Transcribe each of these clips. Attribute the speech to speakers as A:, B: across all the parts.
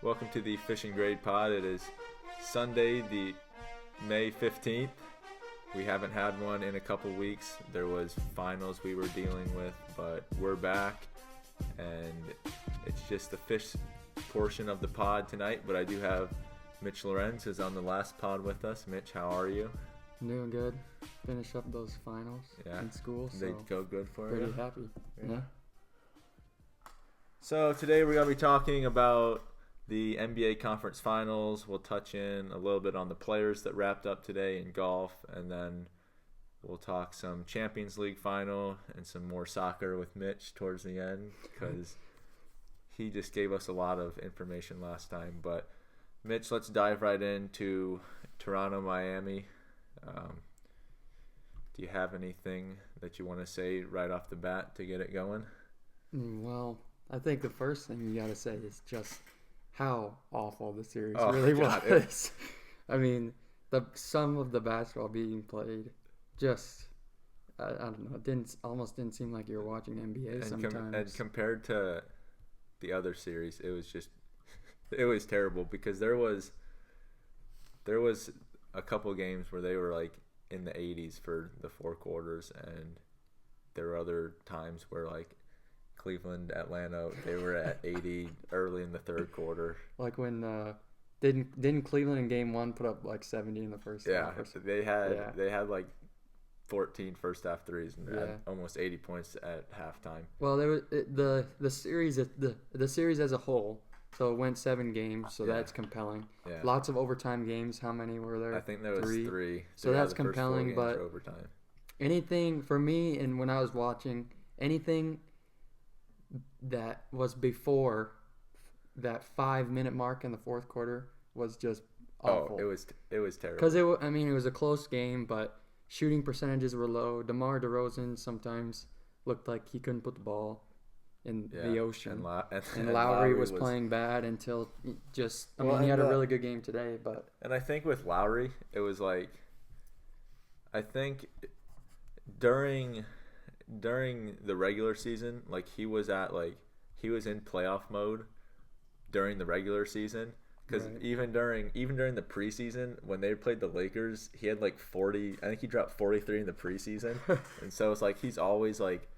A: Welcome to the Fishing Grade Pod. It is Sunday, the May 15th. We haven't had one in a couple weeks. There was finals we were dealing with, but we're back, and it's just the fish portion of the pod tonight. But I do have Mitch Lorenz, who's on the last pod with us. Mitch, how are you?
B: I'm doing good. Finish up those finals in school.
A: They go good for you?
B: Pretty happy. Yeah.
A: So today we're going to be talking about the NBA Conference Finals. We'll touch in a little bit on the players that wrapped up today in golf, and then we'll talk some Champions League final and some more soccer with Mitch towards the end, because he just gave us a lot of information last time. But Mitch, let's dive right into Toronto, Miami. Do you have anything that you want to say right off the bat to get it going?
B: Well, I think the first thing you got to say is just how awful the series really was. I mean, some of the basketball being played just, I don't know, almost didn't seem like you were watching NBA sometimes.
A: And compared to the other series, it was terrible, because there was a couple games where they were like in the 80s for the four quarters, and there were other times where like Cleveland, Atlanta, they were at 80 early in the third quarter.
B: Like when didn't Cleveland in game 1 put up like 70 in the first half?
A: Yeah, they had like 14 first half threes and had almost 80 points at halftime.
B: Well, there was the series as a whole. So it went 7 games, so that's compelling. Yeah. Lots of overtime games. How many were there?
A: I think there was 3.
B: So that's compelling, but
A: overtime.
B: Anything for me, and when I was watching, anything that was before that 5-minute mark in the fourth quarter was just awful.
A: Oh, it was terrible.
B: Because it was a close game, but shooting percentages were low. DeMar DeRozan sometimes looked like he couldn't put the ball in the ocean. And Lowry was playing bad until he had a really good game today.
A: And I think with Lowry, it was like, I think during the regular season, like he was in playoff mode during the regular season, because even during the preseason when they played the Lakers, he had like 40. I think he dropped 43 in the preseason, and so it's like he's always like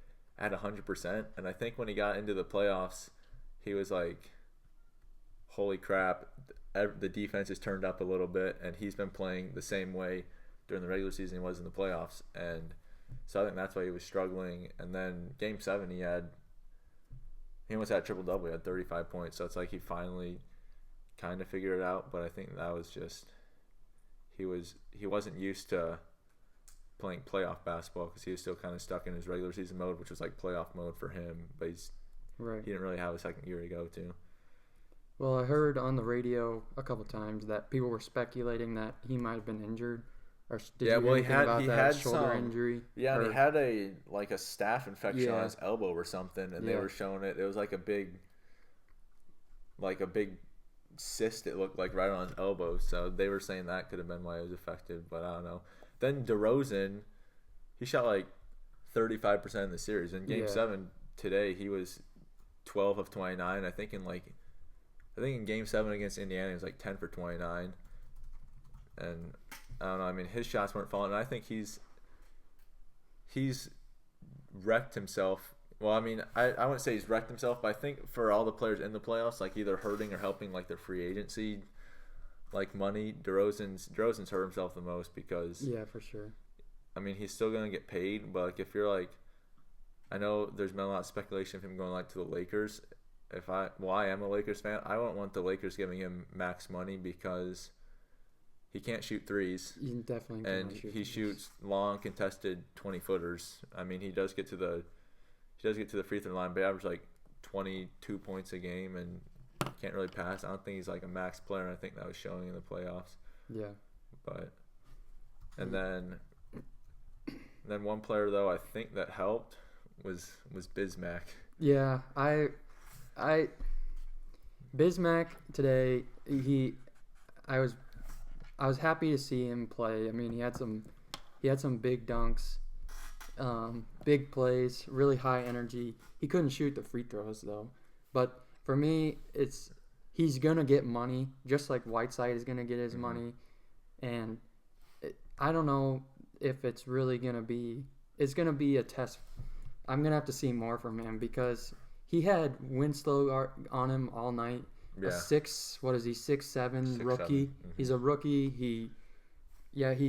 A: at 100%. And I think when he got into the playoffs, he was like, holy crap, the defense has turned up a little bit, and he's been playing the same way during the regular season he was in the playoffs. And so I think that's why he was struggling. And then game 7, he almost had triple-double. He had 35 points. So it's like he finally kind of figured it out. But I think that was just he wasn't used to playing playoff basketball, because he was still kind of stuck in his regular season mode, which was like playoff mode for him. But he didn't really have a second year to go to.
B: Well, I heard on the radio a couple times that people were speculating that he might have been injured. Or
A: he had
B: shoulder injury.
A: Yeah, and he had a staph infection on his elbow or something, and they were showing it. It was like a big cyst, it looked like, right on his elbow. So they were saying that could have been why he was affected, but I don't know. Then DeRozan, he shot like 35% in the series. In Game 7 today, he was 12 of 29. I think in Game 7 against Indiana, he was like 10 for 29, and I don't know. I mean, his shots weren't falling. And I think he's wrecked himself. Well, I mean, I wouldn't say he's wrecked himself, but I think for all the players in the playoffs, like either hurting or helping, like their free agency, like money, DeRozan's hurt himself the most, because
B: for sure.
A: I mean, he's still gonna get paid, but like if you're like, I know there's been a lot of speculation of him going like to the Lakers. I am a Lakers fan. I wouldn't want the Lakers giving him max money, because he can't shoot threes.
B: He definitely can't
A: and he shoots long contested 20-footers. I mean, he does get to the free throw line, but he averages like 22 points a game and can't really pass. I don't think he's like a max player, and I think that was showing in the playoffs.
B: Yeah.
A: But and then one player though I think that helped was Bismack.
B: Yeah, Bismack today, I was happy to see him play. I mean, he had some big dunks, big plays, really high energy. He couldn't shoot the free throws though. But for me, he's gonna get money, just like Whiteside is gonna get his money, and I don't know if it's really gonna be. It's gonna be a test. I'm gonna have to see more from him because he had Winslow on him all night.
A: Yeah.
B: A 6'7" rookie.
A: 6'7".
B: He's a rookie. He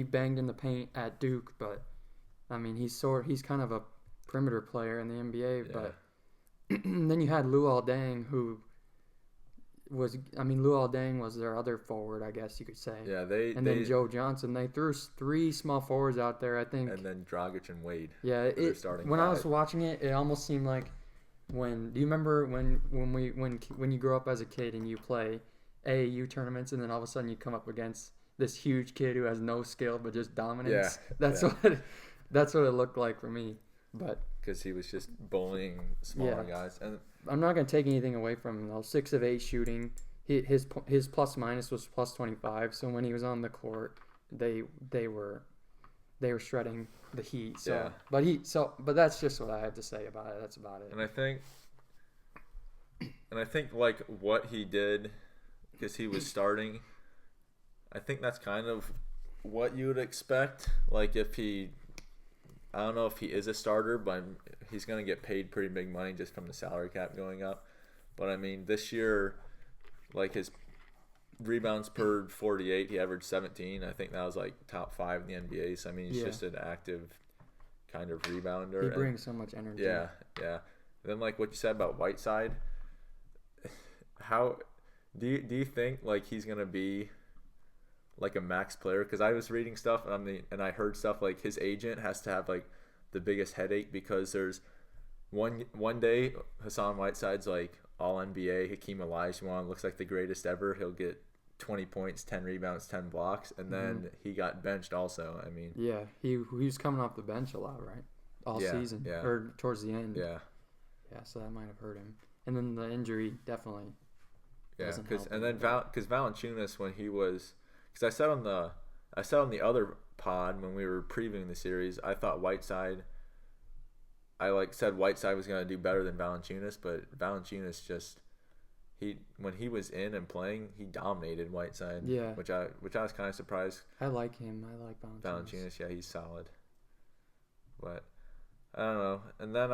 B: banged in the paint at Duke, but I mean he's kind of a perimeter player in the NBA.
A: Yeah.
B: But then you had Luol Deng, who was Luol Deng was their other forward, I guess you could say.
A: Yeah,
B: then Joe Johnson. They threw 3 small forwards out there, I think.
A: And then Dragic and Wade.
B: Yeah, when I was watching it, it almost seemed like do you remember when you grow up as a kid and you play AAU tournaments and then all of a sudden you come up against this huge kid who has no skill but just dominance?
A: Yeah.
B: That's what it looked like for me. But
A: because he was just bullying smaller guys, and
B: I'm not gonna take anything away from him though. 6 of 8 shooting. His plus minus was plus 25. So when he was on the court, they were shredding the Heat. So
A: yeah.
B: But that's just what I have to say about it. That's about it.
A: And I think like what he did, because he was starting, I think that's kind of what you would expect. Like I don't know if he is a starter, but he's going to get paid pretty big money just from the salary cap going up. But I mean, this year, like his rebounds per 48, he averaged 17. I think that was like top 5 in the NBA. So I mean, he's just an active kind of rebounder.
B: He brings so much energy.
A: Yeah. Then like what you said about Whiteside, how do you think like he's gonna be like a max player? Because I was reading stuff and I heard stuff like his agent has to have like the biggest headache because there's one day Hassan Whiteside's like all NBA, Hakeem Olajuwon looks like the greatest ever. He'll get 20 points, 10 rebounds, 10 blocks, and then he got benched also. I mean,
B: yeah, he was coming off the bench a lot, right? All season or towards the end.
A: Yeah,
B: so that might have hurt him. And then the injury definitely.
A: Yeah, because Valanciunas when he was, because I said on the other pod when we were previewing the series, I thought Whiteside. I said Whiteside was going to do better than Valanciunas, but Valanciunas when he was in and playing, he dominated Whiteside.
B: Yeah,
A: which I was kind of surprised.
B: I like him. I like Valanciunas.
A: Yeah, he's solid. But I don't know. And then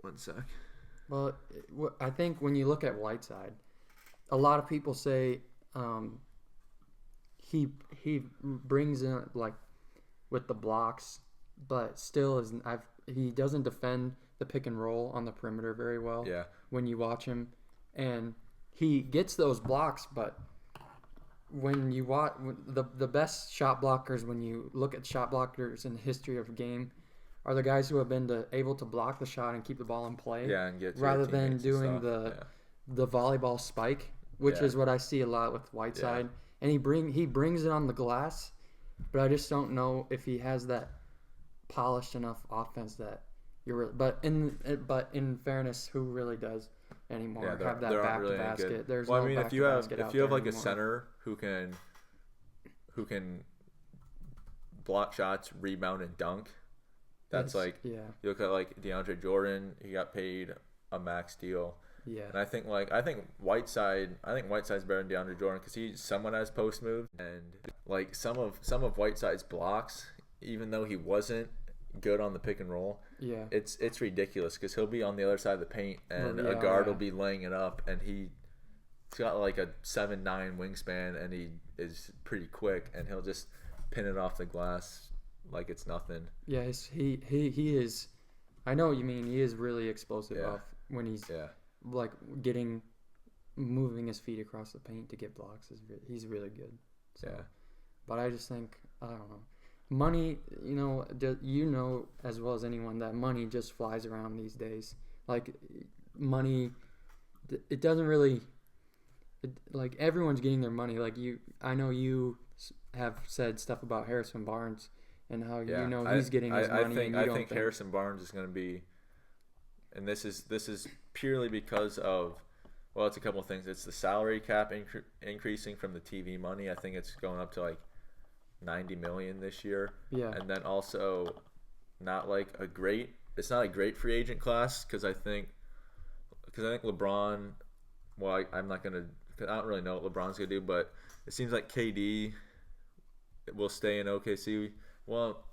A: one sec.
B: Well, I think when you look at Whiteside, a lot of people say he brings in like with the blocks, but still he doesn't defend the pick and roll on the perimeter very well.
A: Yeah.
B: When you watch him, and he gets those blocks, but when you watch the best shot blockers, when you look at shot blockers in the history of a game, are the guys who have been able to block the shot and keep the ball in play,
A: and get
B: rather than doing the volleyball spike, which is what I see a lot with Whiteside. And he brings it on the glass, but I just don't know if he has that polished enough offense that you're. But in fairness, who really does anymore have that back to basket? There's no back to basket.
A: If you have like a center who can block shots, rebound, and dunk. That's you look at like DeAndre Jordan. He got paid a max deal.
B: Yeah.
A: And I think Whiteside's better than DeAndre Jordan because he somewhat has post moves, and like some of Whiteside's blocks, even though he wasn't good on the pick and roll, it's ridiculous because he'll be on the other side of the paint and a guard will be laying it up, and he's got like a 7'9" wingspan and he is pretty quick, and he'll just pin it off the glass like it's nothing.
B: Yes, he is. I know what you mean. He is really explosive off when he's like moving his feet across the paint to get blocks. He's really good. So, but I just think I don't know. Money, you know as well as anyone that money just flies around these days. Like money, it doesn't really. Like everyone's getting their money. Like I know you have said stuff about Harrison Barnes. And how he's getting his money.
A: I think Harrison Barnes is going to be, and this is purely because of, well, it's a couple of things. It's the salary cap increasing from the TV money. I think it's going up to like $90 million this year.
B: Yeah.
A: And then also, it's not a great free agent class because because I think LeBron. Well, I'm not gonna. Cause I don't really know what LeBron's gonna do, but it seems like KD will stay in OKC. Well,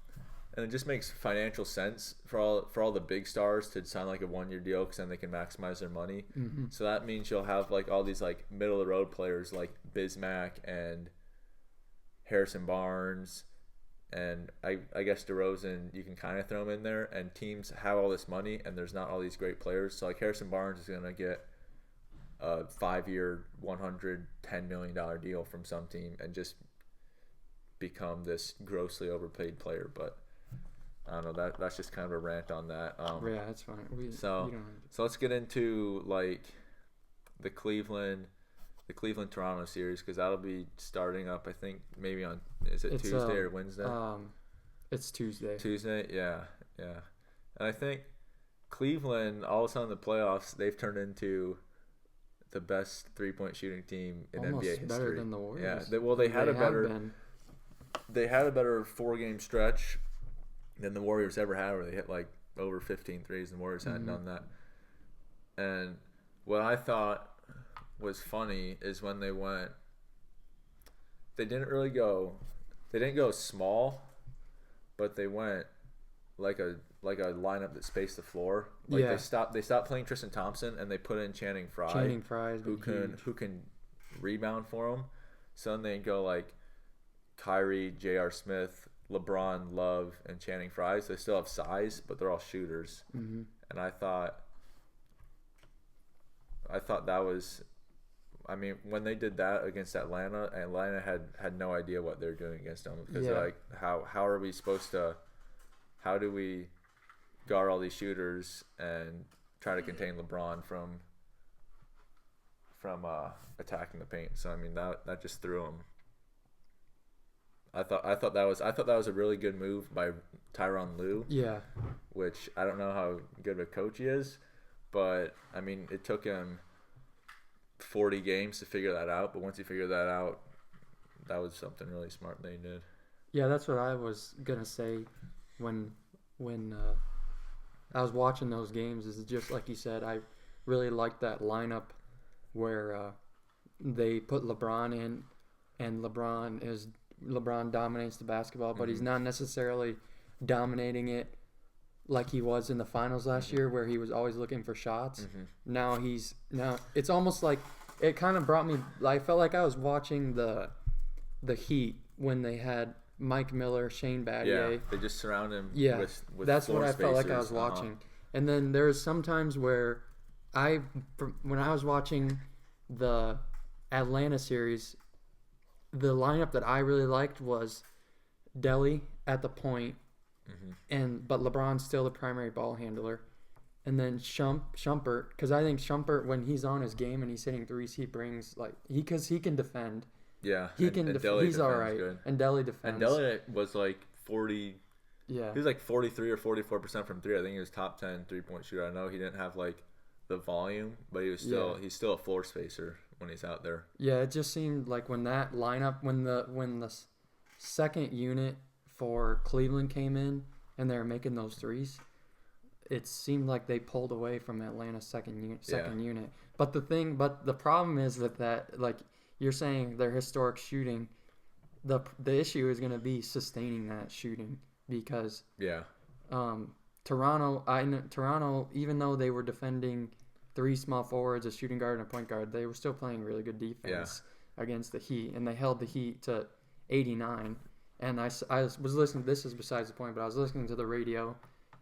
A: and it just makes financial sense for all the big stars to sign like a 1-year deal because then they can maximize their money.
B: Mm-hmm.
A: So that means you'll have like all these like middle of the road players like Bismack and Harrison Barnes, and I guess DeRozan, you can kind of throw him in there. And teams have all this money, and there's not all these great players. So like Harrison Barnes is gonna get a 5-year, $110 million deal from some team and just become this grossly overpaid player. But I don't know. That's just kind of a rant on that.
B: Yeah, that's fine.
A: So let's get into like the Cleveland Toronto series because that'll be starting up. I think maybe on Tuesday or Wednesday?
B: It's Tuesday.
A: Tuesday, yeah. And I think Cleveland, all of a sudden in the playoffs, they've turned into the best 3-point shooting team in
B: almost
A: NBA history. Better
B: than the Warriors.
A: Yeah, they had a better 4-game stretch than the Warriors ever had, where they hit like over 15 threes, and the Warriors hadn't done that. And what I thought was funny is when they didn't go small, but they went like a lineup that spaced the floor. Like they stopped playing Tristan Thompson and they put in Channing Frye, who can rebound for them. So then they go like Kyrie, J.R. Smith, LeBron, Love, and Channing Frye. So they still have size, but they're all shooters. Mm-hmm. And I thought that was, I mean, when they did that against Atlanta had no idea what they're doing against them because they're like, how are we supposed to, how do we guard all these shooters and try to contain LeBron from attacking the paint? So I mean that just threw him. I thought that was a really good move by Tyronn Lue. Yeah. Which I don't know how good of a coach he is, but I mean it took him 40 games to figure that out, but once he figured that out, that was something really smart they did.
B: Yeah, that's what I was gonna say when I was watching those games. Is just like you said, I really liked that lineup where they put LeBron in, and LeBron dominates the basketball, but he's not necessarily dominating it like he was in the finals last year, where he was always looking for shots. Now it's almost like it kind of brought me. I felt like I was watching the Heat when they had Mike Miller, Shane Battier.
A: Yeah, they just surround him.
B: Yeah,
A: with
B: that's
A: floor
B: what I
A: spacers.
B: felt like I was watching. And then there's some times where when I was watching the Atlanta series, the lineup that I really liked was Delly at the point. But LeBron's still the primary ball handler, and then Shumpert, because I think Shumpert, when he's on his game and he's hitting threes, he brings because he can defend. Yeah, he can. He's all right, good. And Delly defends.
A: And Delly was like 40. Yeah, he was like 43 or 44% from three. I think he was top 10 3-point shooter. I know he didn't have like the volume, but he's still a floor spacer when he's out there.
B: Yeah, it just seemed like when that lineup, when the second unit for Cleveland came in and they were making those threes, it seemed like they pulled away from Atlanta's second unit. But the problem is that like you're saying, their historic shooting, the issue is going to be sustaining that shooting because Toronto, even though they were defending 3 small forwards, a shooting guard and a point guard, they were still playing really good defense against the Heat, and they held the Heat to 89. And I was listening. This is besides the point, but I was listening to the radio,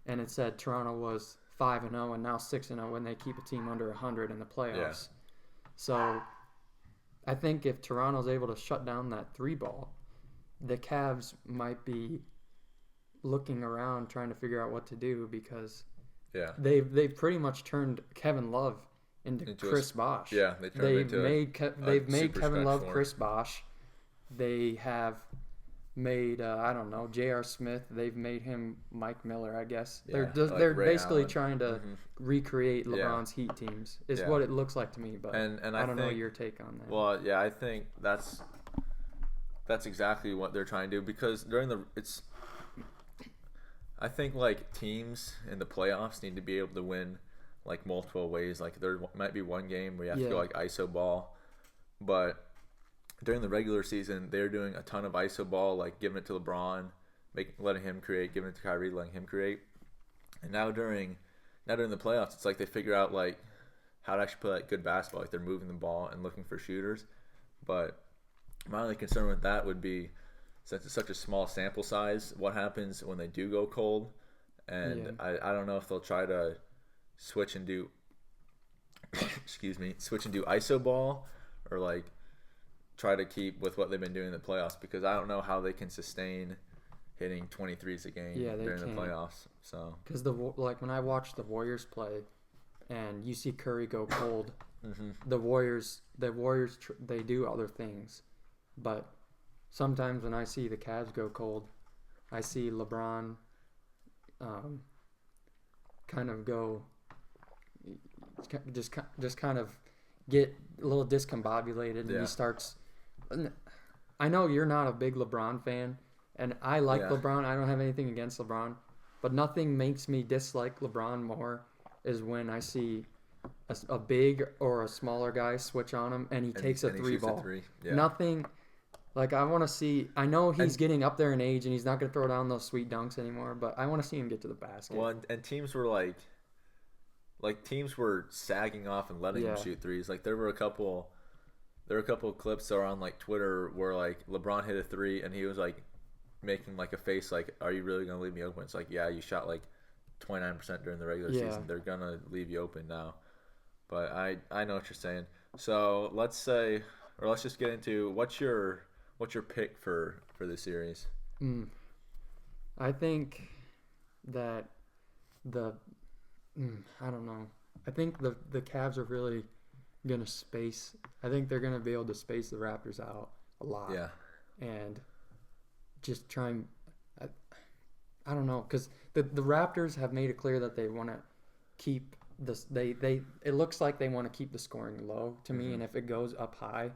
B: and it said Toronto was 5-0 and now 6-0 when they keep a team under 100 in the playoffs. Yeah. So I think if Toronto's able to shut down that 3 ball, the Cavs might be looking around trying to figure out what to do because they've pretty much turned Kevin Love into Chris Bosh. Yeah, they've made Kevin Love Chris Bosh. They have made J.R. Smith. They've made him Mike Miller, I guess. Yeah, they're basically trying to recreate LeBron's Heat teams. Is what it looks like to me. But and I don't know your take on that.
A: Well, yeah, I think that's exactly what they're trying to do because I think like teams in the playoffs need to be able to win like multiple ways. Like there might be one game where you have to
B: Yeah.
A: go like iso ball, but during the regular season they're doing a ton of iso ball, like giving it to LeBron, letting him create, giving it to Kyrie, letting him create. And now during the playoffs, it's like they figure out like how to actually play like good basketball. Like they're moving the ball and looking for shooters. But my only concern with that would be, since it's such a small sample size, what happens when they do go cold? And I don't know if they'll try to switch and do iso ball, or like try to keep with what they've been doing in the playoffs, because I don't know how they can sustain hitting 23s a game during the playoffs. So
B: because when I watch the Warriors play, and you see Curry go cold, the Warriors they do other things, but sometimes when I see the Cavs go cold, I see LeBron kind of go just kind of get a little discombobulated, and he starts. I know you're not a big LeBron fan, and I like LeBron. I don't have anything against LeBron, but nothing makes me dislike LeBron more is when I see a big or a smaller guy switch on him and he takes a three ball.
A: Yeah.
B: Nothing. Like, I want to see. I know he's getting up there in age and he's not going to throw down those sweet dunks anymore, but I want to see him get to the basket.
A: Well, and teams were teams were sagging off and letting him shoot threes. Like there were a couple clips that are on like Twitter where like LeBron hit a three and he was like making like a face like, "Are you really going to leave me open?" It's like, yeah, you shot like 29% during the regular season. They're going to leave you open now. But I know what you're saying. So let's just get into what's your pick for this series?
B: I think that I don't know. I think the Cavs are really going to space. I think they're going to be able to space the Raptors out a lot.
A: Yeah. And
B: just try and I don't know, because the Raptors have made it clear that they want to keep this. It looks like they want to keep the scoring low to me, and if it goes up high,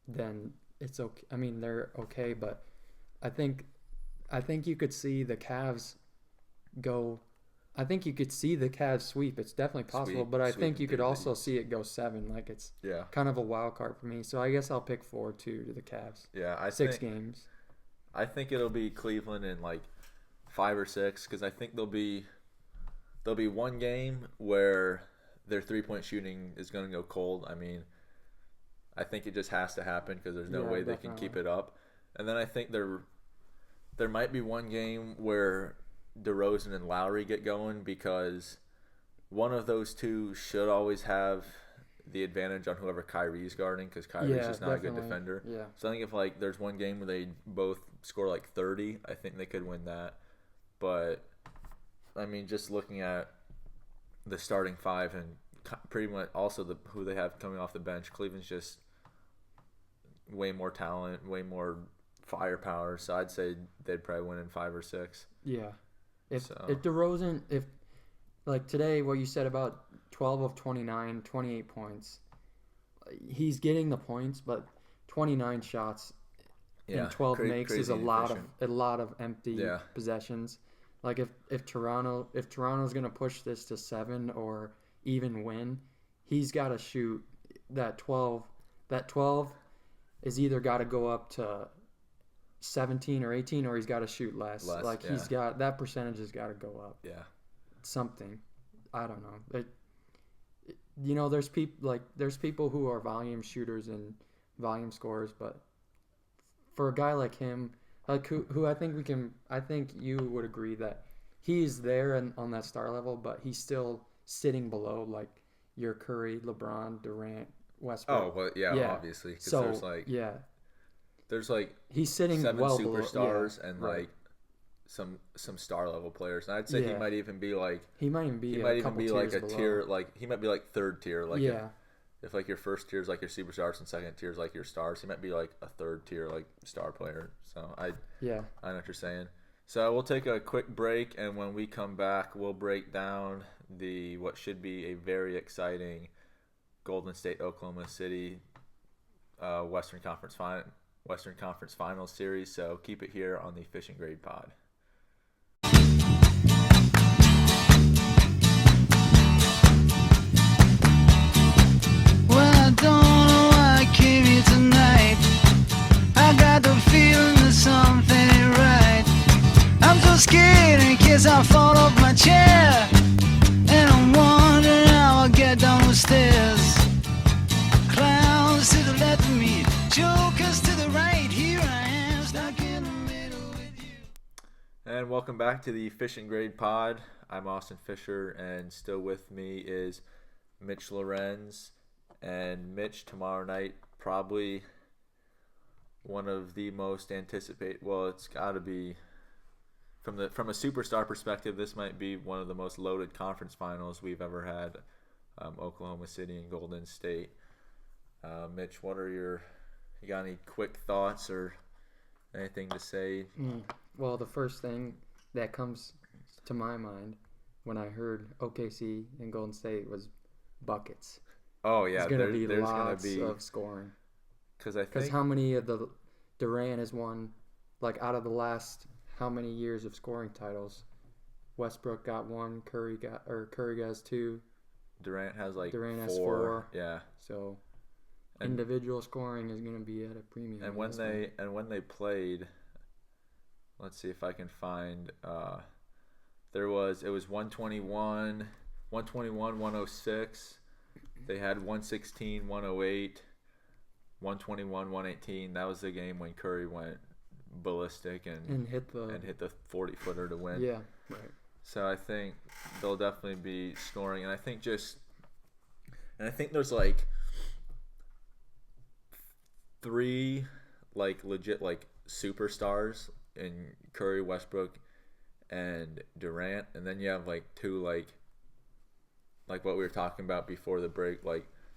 B: then it's okay. I mean, they're okay, but I think you could see the Cavs go. I think you could see the Cavs sweep. It's definitely possible, but I think you could also see it go 7. Like it's kind of a wild card for me. So I guess I'll pick 4-2 to the Cavs.
A: Yeah,
B: 6 games.
A: I think it'll be Cleveland in like 5 or 6, because I think there'll be one game where their 3-point shooting is going to go cold. I mean, I think it just has to happen because there's no way they can keep it up. And then I think there might be one game where DeRozan and Lowry get going, because one of those two should always have the advantage on whoever Kyrie's guarding, because Kyrie's just not a good defender.
B: Yeah.
A: So I think if like there's one game where they both score like 30, I think they could win that. But I mean, just looking at the starting 5 and pretty much also who they have coming off the bench, Cleveland's just way more talent, way more firepower. So I'd say they'd probably win in 5 or 6.
B: Yeah. If DeRozan, like today, what you said about 12 of 29, 28 points, he's getting the points, but 29 shots in 12 makes is a lot of empty possessions. Like if Toronto's gonna push this to 7 or even win, he's got to shoot that 12. That 12 is either got to go up to 17 or 18, or he's got to shoot less. He's got that percentage has got to go up.
A: Yeah.
B: Something. I don't know. There's people who are volume shooters and volume scorers, but for a guy like him, like who I think you would agree that he's there and on that star level, but he's still sitting below like your Curry, LeBron, Durant, Westbrook.
A: Oh, well, yeah. Obviously, because there's like
B: he's sitting
A: 7
B: well
A: superstars and like some star level players. And I'd say he might even be like
B: a
A: tier, like he might be like 3rd tier. Like if like your first tier is like your superstars and second tier is like your stars, he might be like a 3rd tier like star player. So I know what you're saying. So we'll take a quick break, and when we come back, we'll break down what should be a very exciting Golden State Oklahoma City Western Conference Finals series. So keep it here on the Fishing Grade Pod.
C: guess I'll fall off my chair. And I'm wondering how I'll get down the stairs. Clowns to the left of me, jokers to the right. Here I am, stuck in the middle with you.
A: And welcome back to the Fishing Grade Pod. I'm Austin Fisher, and still with me is Mitch Lorenz. And Mitch, tomorrow night, probably one of the most anticipated. Well, it's got to be from a superstar perspective. This might be one of the most loaded conference finals we've ever had. Oklahoma City and Golden State. Mitch, you got any quick thoughts or anything to say?
B: Well, the first thing that comes to my mind when I heard OKC and Golden State was buckets.
A: Oh yeah,
B: there's gonna be lots of scoring. Because how many of the Durant has won, like out of the last how many years of scoring titles? Westbrook got one, Curry has two.
A: Durant has
B: has four.
A: Yeah.
B: So individual scoring is going to be at a premium.
A: And when they played, let's see if I can find. It was 121, 106. They had 116, 108, 121, 118. That was the game when Curry went ballistic and hit the 40-footer to win.
B: Yeah, right.
A: So I think they'll definitely be scoring, and I think there's like three legit superstars in Curry, Westbrook, and Durant, and then you have two like what we were talking about before the break,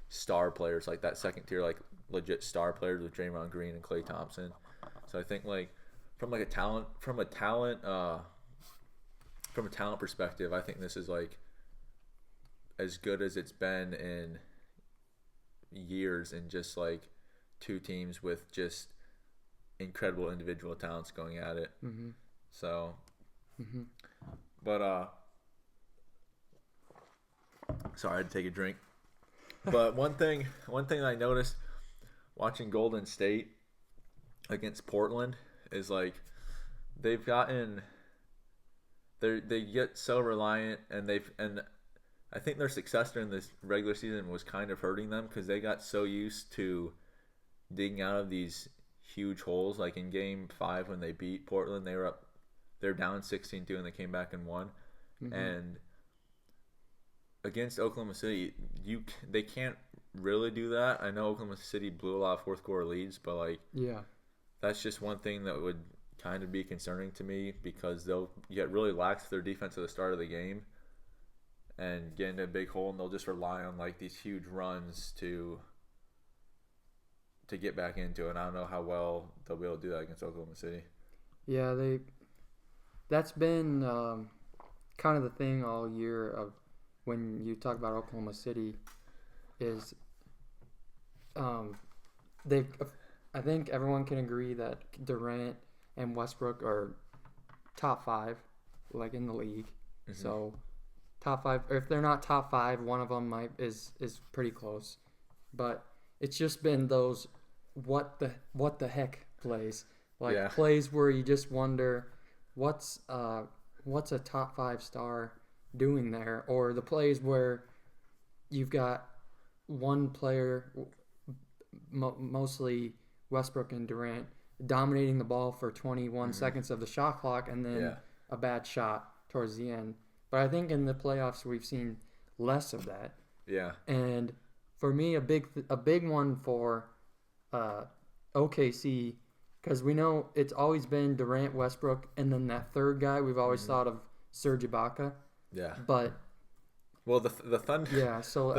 A: star players, that second tier legit star players with Draymond Green and Klay Thompson. So I think from a talent perspective, I think this is as good as it's been in years, in just two teams with just incredible individual talents going at it.
B: Mm-hmm.
A: So, but sorry, I had to take a drink. But one thing I noticed watching Golden State against Portland is they get so reliant, and I think their success during this regular season was kind of hurting them because they got so used to digging out of these huge holes. Like in Game 5 when they beat Portland, they're down 16-2 and they came back and won. Mm-hmm. And against Oklahoma City, they can't really do that. I know Oklahoma City blew a lot of fourth quarter leads, but
B: yeah,
A: that's just one thing that would kind of be concerning to me, because they'll get really lax with their defense at the start of the game and get into a big hole, and they'll just rely on these huge runs to get back into it. And I don't know how well they'll be able to do that against Oklahoma City.
B: Yeah, that's been kind of the thing all year of when you talk about Oklahoma City is I think everyone can agree that Durant and Westbrook are top 5 in the league. Mm-hmm. So top 5, or if they're not top 5, one of them is pretty close. But it's just been those what the heck plays, plays where you just wonder what's a top 5 star doing there, or the plays where you've got one player, mostly Westbrook and Durant, dominating the ball for 21 seconds of the shot clock, and then a bad shot towards the end. But I think in the playoffs we've seen less of that.
A: Yeah.
B: And for me, a big one for OKC, because we know it's always been Durant, Westbrook, and then that third guy we've always thought of, Serge Ibaka.
A: Yeah.
B: But
A: the Thunder. Yeah. So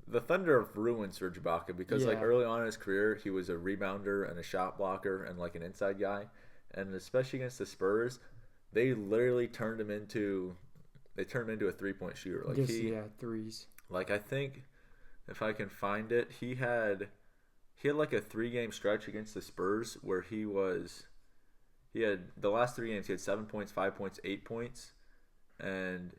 A: the Thunder have ruined Serge Ibaka because early on in his career he was a rebounder and a shot blocker and an inside guy, and especially against the Spurs, they literally turned him into a 3-point shooter.
B: Threes.
A: I think if I can find it, he had a 3-game stretch against the Spurs where he had the last 3 games he had 7 points, 5 points, 8 points, and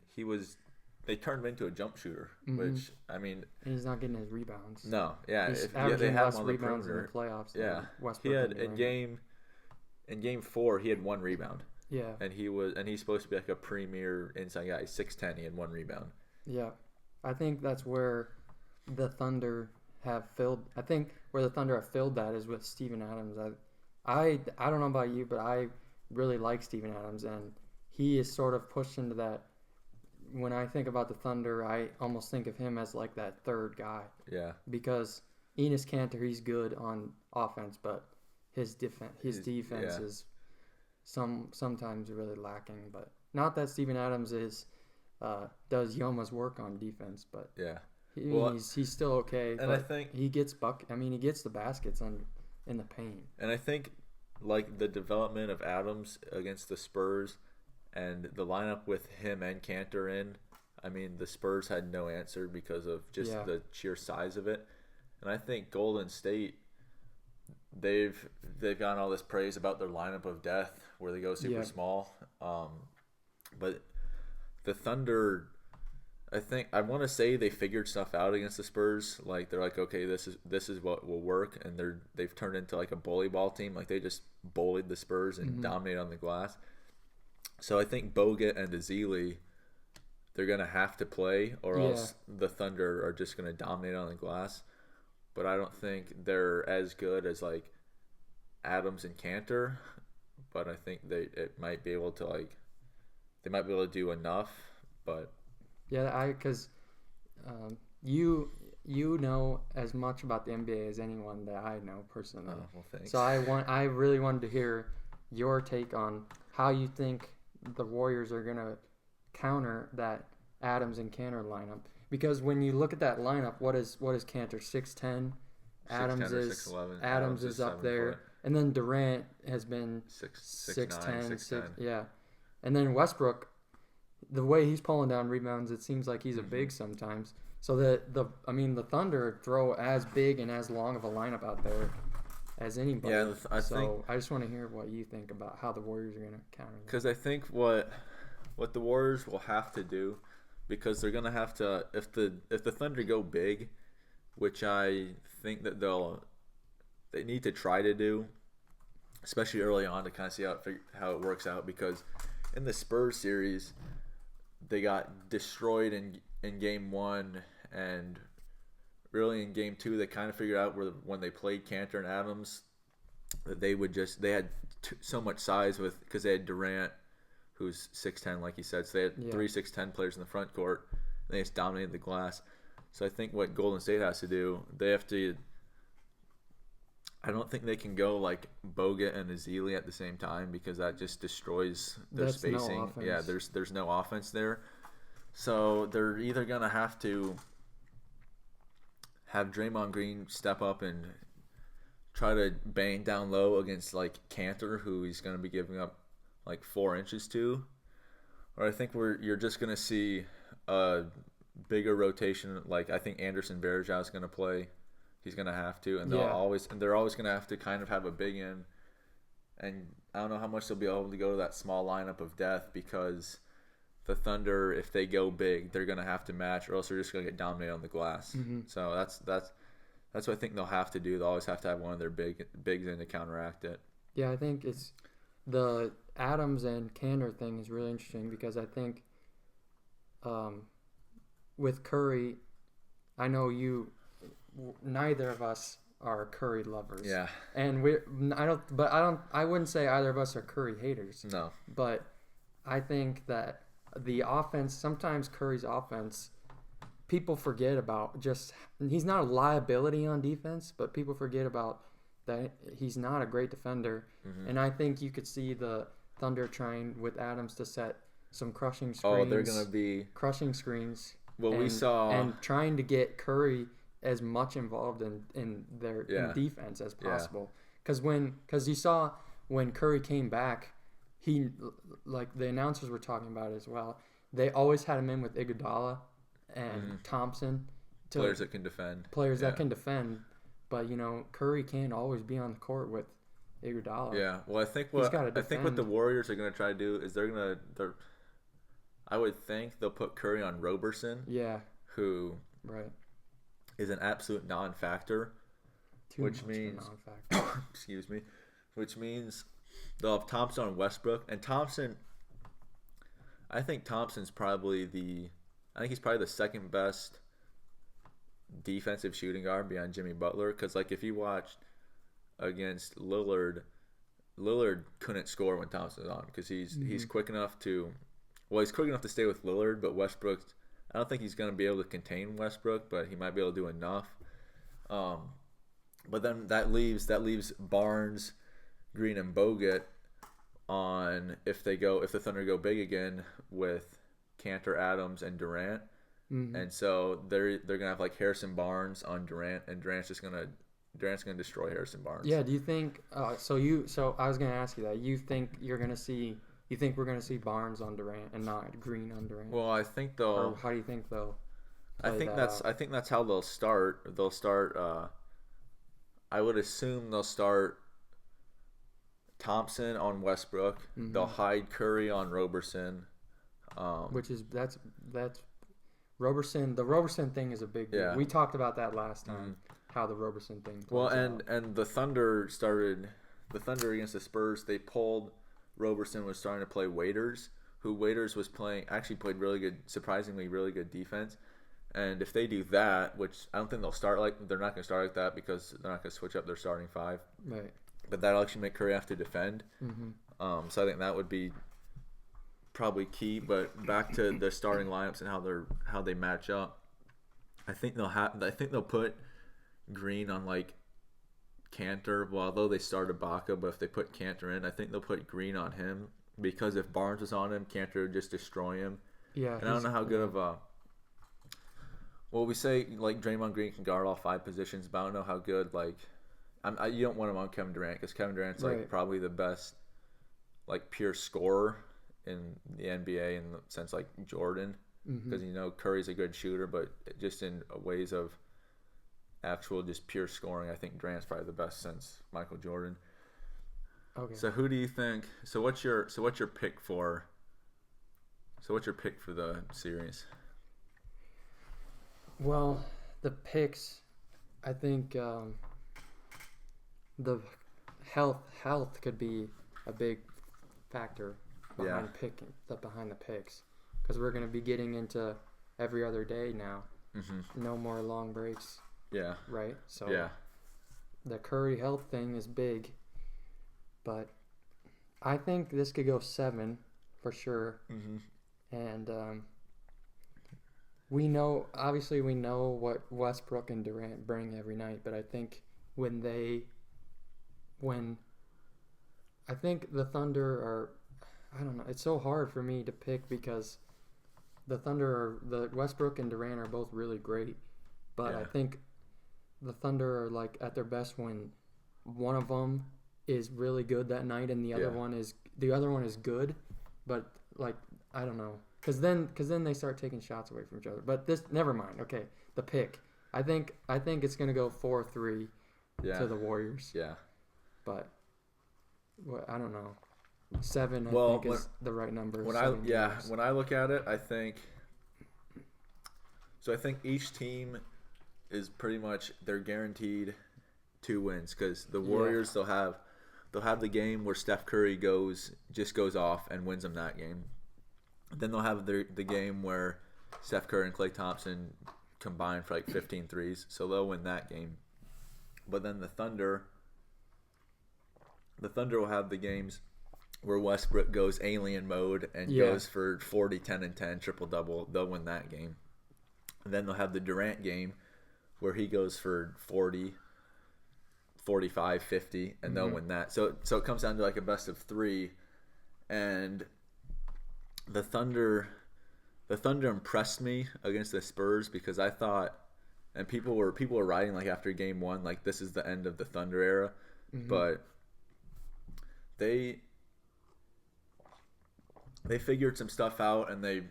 A: they turned him into a jump shooter, which and
B: he's not getting his rebounds.
A: No, yeah,
B: they have him on rebounds the perimeter in the playoffs.
A: Yeah, he had in game 4 he had 1 rebound,
B: Yeah.
A: And he's supposed to be like a premier inside guy. 6'10", he had 1 rebound.
B: Yeah. I think that's where the Thunder have filled. I think where the Thunder have filled that is with Steven Adams. I don't know about you, but I really like Steven Adams, and he is sort of pushed into that. When I think about the Thunder, I almost think of him as like that third guy.
A: Yeah.
B: Because Enes Kanter, he's good on offense, but his defense is sometimes really lacking. But not that Steven Adams does Yoma's work on defense, but
A: yeah,
B: he's still okay.
A: And
B: but
A: I think
B: he gets he gets the baskets in the paint.
A: And I think like the development of Adams against the Spurs and the lineup with him and Kanter in, I mean, the Spurs had no answer because of just the sheer size of it. And I think Golden State, they've gotten all this praise about their lineup of death where they go super small. But the Thunder, I want to say they figured stuff out against the Spurs. Like they're like, okay, this is what will work, and they've turned into like a bully ball team. Like they just bullied the Spurs and dominated on the glass. So I think Bogut and Ezeli, they're gonna have to play, or else the Thunder are just gonna dominate on the glass. But I don't think they're as good as like Adams and Kanter. But I think they might be able to do enough. But
B: yeah, because you know as much about the NBA as anyone that I know personally.
A: Oh, well, thanks.
B: So I really wanted to hear your take on how you think the Warriors are gonna counter that Adams and Kanter lineup. Because when you look at that lineup, what is Kanter? 6'10". Adams is up there, and then Durant has been 6'10". Yeah, and then Westbrook, the way he's pulling down rebounds, it seems like he's a big sometimes. So the Thunder throw as big and as long of a lineup out there as anybody.
A: Yeah, I
B: just want to hear what you think about how the Warriors are going to counter that.
A: Because I think what the Warriors will have to do, because they're going to have to, if the Thunder go big, which I think that they need to try to do, especially early on to kind of see how it works out. Because in the Spurs series, they got destroyed in game 1, and really in game 2 they kind of figured out when they played Kanter and Adams that they had so much size because they had Durant, who's 6'10", like you said, so they had 3 6'10" players in the front court, and they just dominated the glass. So I think what Golden State has to do, they have to, I don't think they can go like Bogut and Ezeli at the same time, because that just destroys their spacing. No, there's no offense there. So they're either going to have Draymond Green step up and try to bang down low against like Kanter, who he's going to be giving up like 4 inches to, or I think you're just going to see a bigger rotation. Like I think Anderson Varejao is going to play. He's going to have to, and they're always going to have to kind of have a big in. And I don't know how much they'll be able to go to that small lineup of death, because the Thunder, if they go big, they're going to have to match, or else they're just going to get dominated on the glass. So that's what I think they'll have to do. They'll always have to have one of their bigs in to counteract it.
B: Yeah, I think it's the Adams and Kanter thing is really interesting, because I think with Curry, I know neither of us are Curry lovers.
A: Yeah.
B: And I wouldn't say either of us are Curry haters.
A: No.
B: But I think that the offense, sometimes Curry's offense, people forget about he's not a liability on defense, but people forget about that he's not a great defender. And I think you could see the Thunder trying with Adams to set some crushing screens.
A: Oh, they're going to be
B: crushing screens.
A: We saw,
B: and trying to get Curry as much involved in their in defense as possible. Because you saw when Curry came back, he, like the announcers were talking about it as well, they always had him in with Iguodala and Thompson.
A: Players that can defend.
B: That can defend. But, Curry can't always be on the court with Iguodala.
A: Yeah. Well, I think what the Warriors are going to try to do is I would think they'll put Curry on Roberson.
B: Yeah.
A: Who is an absolute non-factor. Which means excuse me. Which means they'll have Thompson and Westbrook, and Thompson. I think Thompson's probably he's probably the second best defensive shooting guard behind Jimmy Butler. Because like if you watched against Lillard couldn't score when Thompson was on because he's quick enough to. Well, he's quick enough to stay with Lillard, but Westbrook. I don't think he's going to be able to contain Westbrook, but he might be able to do enough. But then that leaves Barnes, Green, and Bogut on if the Thunder go big again with Cantor, Adams, and Durant, and so they're gonna have like Harrison Barnes on Durant, and Durant's gonna destroy Harrison Barnes.
B: Yeah. Do you think? So I was gonna ask you that. You think we're gonna see Barnes on Durant and not Green on Durant?
A: Well, I think they'll.
B: Or how do you think they'll?
A: I think that's how they'll start. They'll start. I would assume they'll start Thompson on Westbrook. They'll hide Curry on Roberson.
B: That's Roberson. The Roberson thing is a big deal.
A: Yeah.
B: We talked about that last time. How the Roberson thing plays
A: Well,
B: out.
A: and the Thunder against the Spurs. They pulled Roberson was starting to play Waiters, who Waiters was played really good, surprisingly really good defense. And if they do that, which I don't think they're not going to start like that because they're not going to switch up their starting five.
B: Right.
A: But that'll actually make Curry have to defend. So I think that would be probably key. But back to the starting lineups and how they match up. I think they'll put Green on like Cantor. Well, although they started Ibaka, but if they put Cantor in, I think they'll put Green on him because if Barnes was on him, Cantor would just destroy him.
B: Yeah.
A: And I don't know how good of a. Well, we say like Draymond Green can guard all 5 positions, but I don't know how good like. You don't want him on Kevin Durant because Kevin Durant's like probably the best, like pure scorer in the NBA in the sense like Jordan, because Curry's a good shooter, but just in ways of actual just pure scoring, I think Durant's probably the best since Michael Jordan.
B: Okay.
A: So who do you think? So what's your pick for? So what's your pick for the series?
B: Well, the picks, I think the health could be a big factor behind the picks, because we're going to be getting into every other day now. No more long breaks.
A: Yeah.
B: Right. So the Curry health thing is big, but I think this could go 7 for sure. And we know what Westbrook and Durant bring every night, but I think I think the Thunder are, I don't know, it's so hard for me to pick because the Westbrook and Durant are both really great, but I think the Thunder are like at their best when one of them is really good that night and the other one is good, but like I don't know, because then they start taking shots away from each other. But never mind. Okay, the pick. I think it's gonna go 4-3 to the Warriors. Yeah, but I don't know. 7 I think is the right number.
A: When I look at it, I think each team is pretty much they're guaranteed 2 wins because the Warriors they'll have the game where Steph Curry goes off and wins them that game. Then they'll have the game where Steph Curry and Klay Thompson combine for like 15 threes, so they'll win that game. But then the Thunder will have the games where Westbrook goes alien mode and goes for 40, 10, and 10, triple-double. They'll win that game. And then they'll have the Durant game where he goes for 40, 45, 50, and they'll win that. So it comes down to like a best of 3. And the Thunder impressed me against the Spurs because I thought, and people were writing like after game 1, like this is the end of the Thunder era, but they figured some stuff out, and they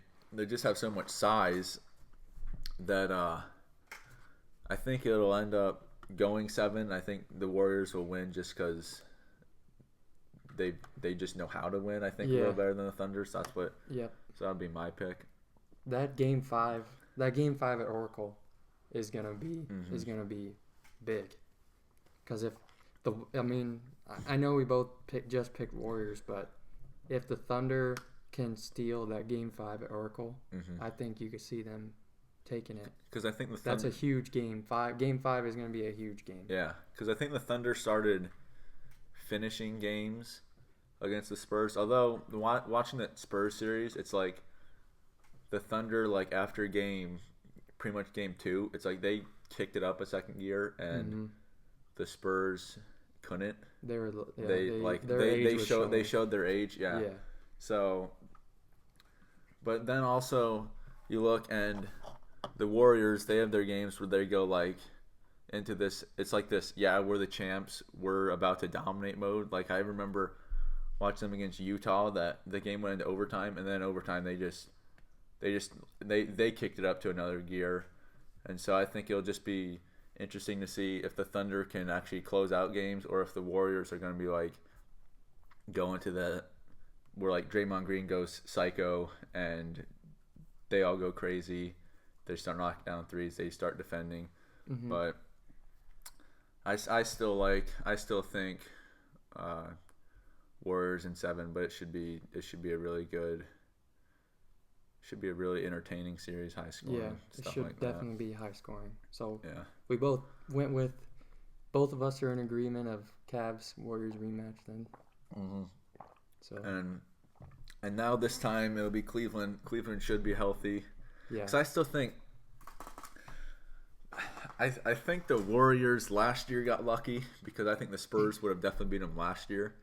A: just have so much size that I think it'll end up going 7. I think the Warriors will win just because they just know how to win. I think a little better than the Thunder. So that's what. Yep. So that'd be my pick.
B: That game 5 at Oracle is gonna be big, because if I know we both just picked Warriors, but if the Thunder can steal that Game 5 at Oracle, I think you could see them taking it.
A: Because I think
B: that's a huge Game 5. Game 5 is going to be a huge game.
A: Yeah, because I think the Thunder started finishing games against the Spurs. Although watching that Spurs series, it's like the Thunder, like after pretty much game 2, it's like they kicked it up a second gear, and the Spurs couldn't. They showed their age. Yeah. So, but then also you look, and the Warriors, they have their games where they go like into this. It's like this. Yeah, we're the champs. We're about to dominate mode. Like I remember watching them against Utah, that the game went into overtime, and then overtime they kicked it up to another gear. And so I think it'll just be interesting to see if the Thunder can actually close out games, or if the Warriors are going to be like going to where like Draymond Green goes psycho and they all go crazy. They start knocking down threes. They start defending. But I still think Warriors in 7. But it should be a really good. Should be a really entertaining series, high scoring.
B: Yeah, it should definitely be high scoring. So we both went with, both of us are in agreement of Cavs Warriors rematch then. So
A: and now this time it'll be Cleveland. Cleveland should be healthy.
B: Yeah.
A: Because I still think. I think the Warriors last year got lucky, because I think the Spurs would have definitely beat them last year,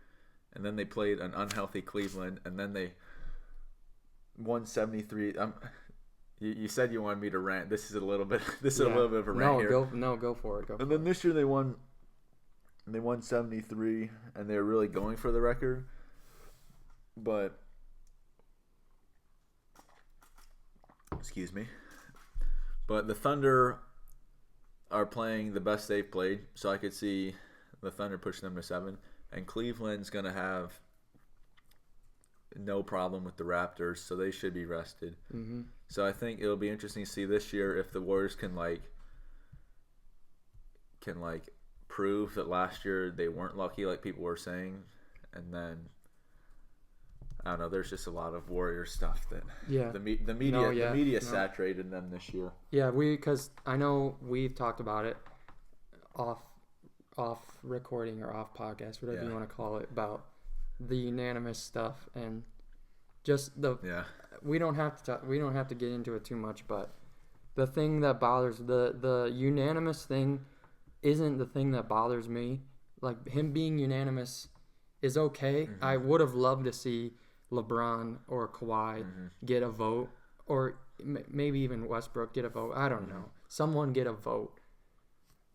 A: and then they played an unhealthy Cleveland, and then they 173. You said you wanted me to rant. This is a little bit. A little bit of a rant here.
B: Go for it.
A: Then this year they won 73, and they were really going for the record. But excuse me. But the Thunder are playing the best they've played, so I could see the Thunder pushing them to 7, and Cleveland's gonna have no problem with the Raptors, so they should be rested. So I think it'll be interesting to see this year if the Warriors can prove that last year they weren't lucky like people were saying, and then I don't know. There's just a lot of Warrior stuff that the media saturated them this year.
B: Yeah, because I know we've talked about it off recording or off podcast, whatever you want to call it, about the unanimous stuff, and just we don't have to get into it too much, but the thing that bothers the unanimous thing isn't the thing that bothers me. Like, him being unanimous is okay. I would have loved to see LeBron or Kawhi get a vote, or maybe even Westbrook get a vote. I don't know. Someone get a vote.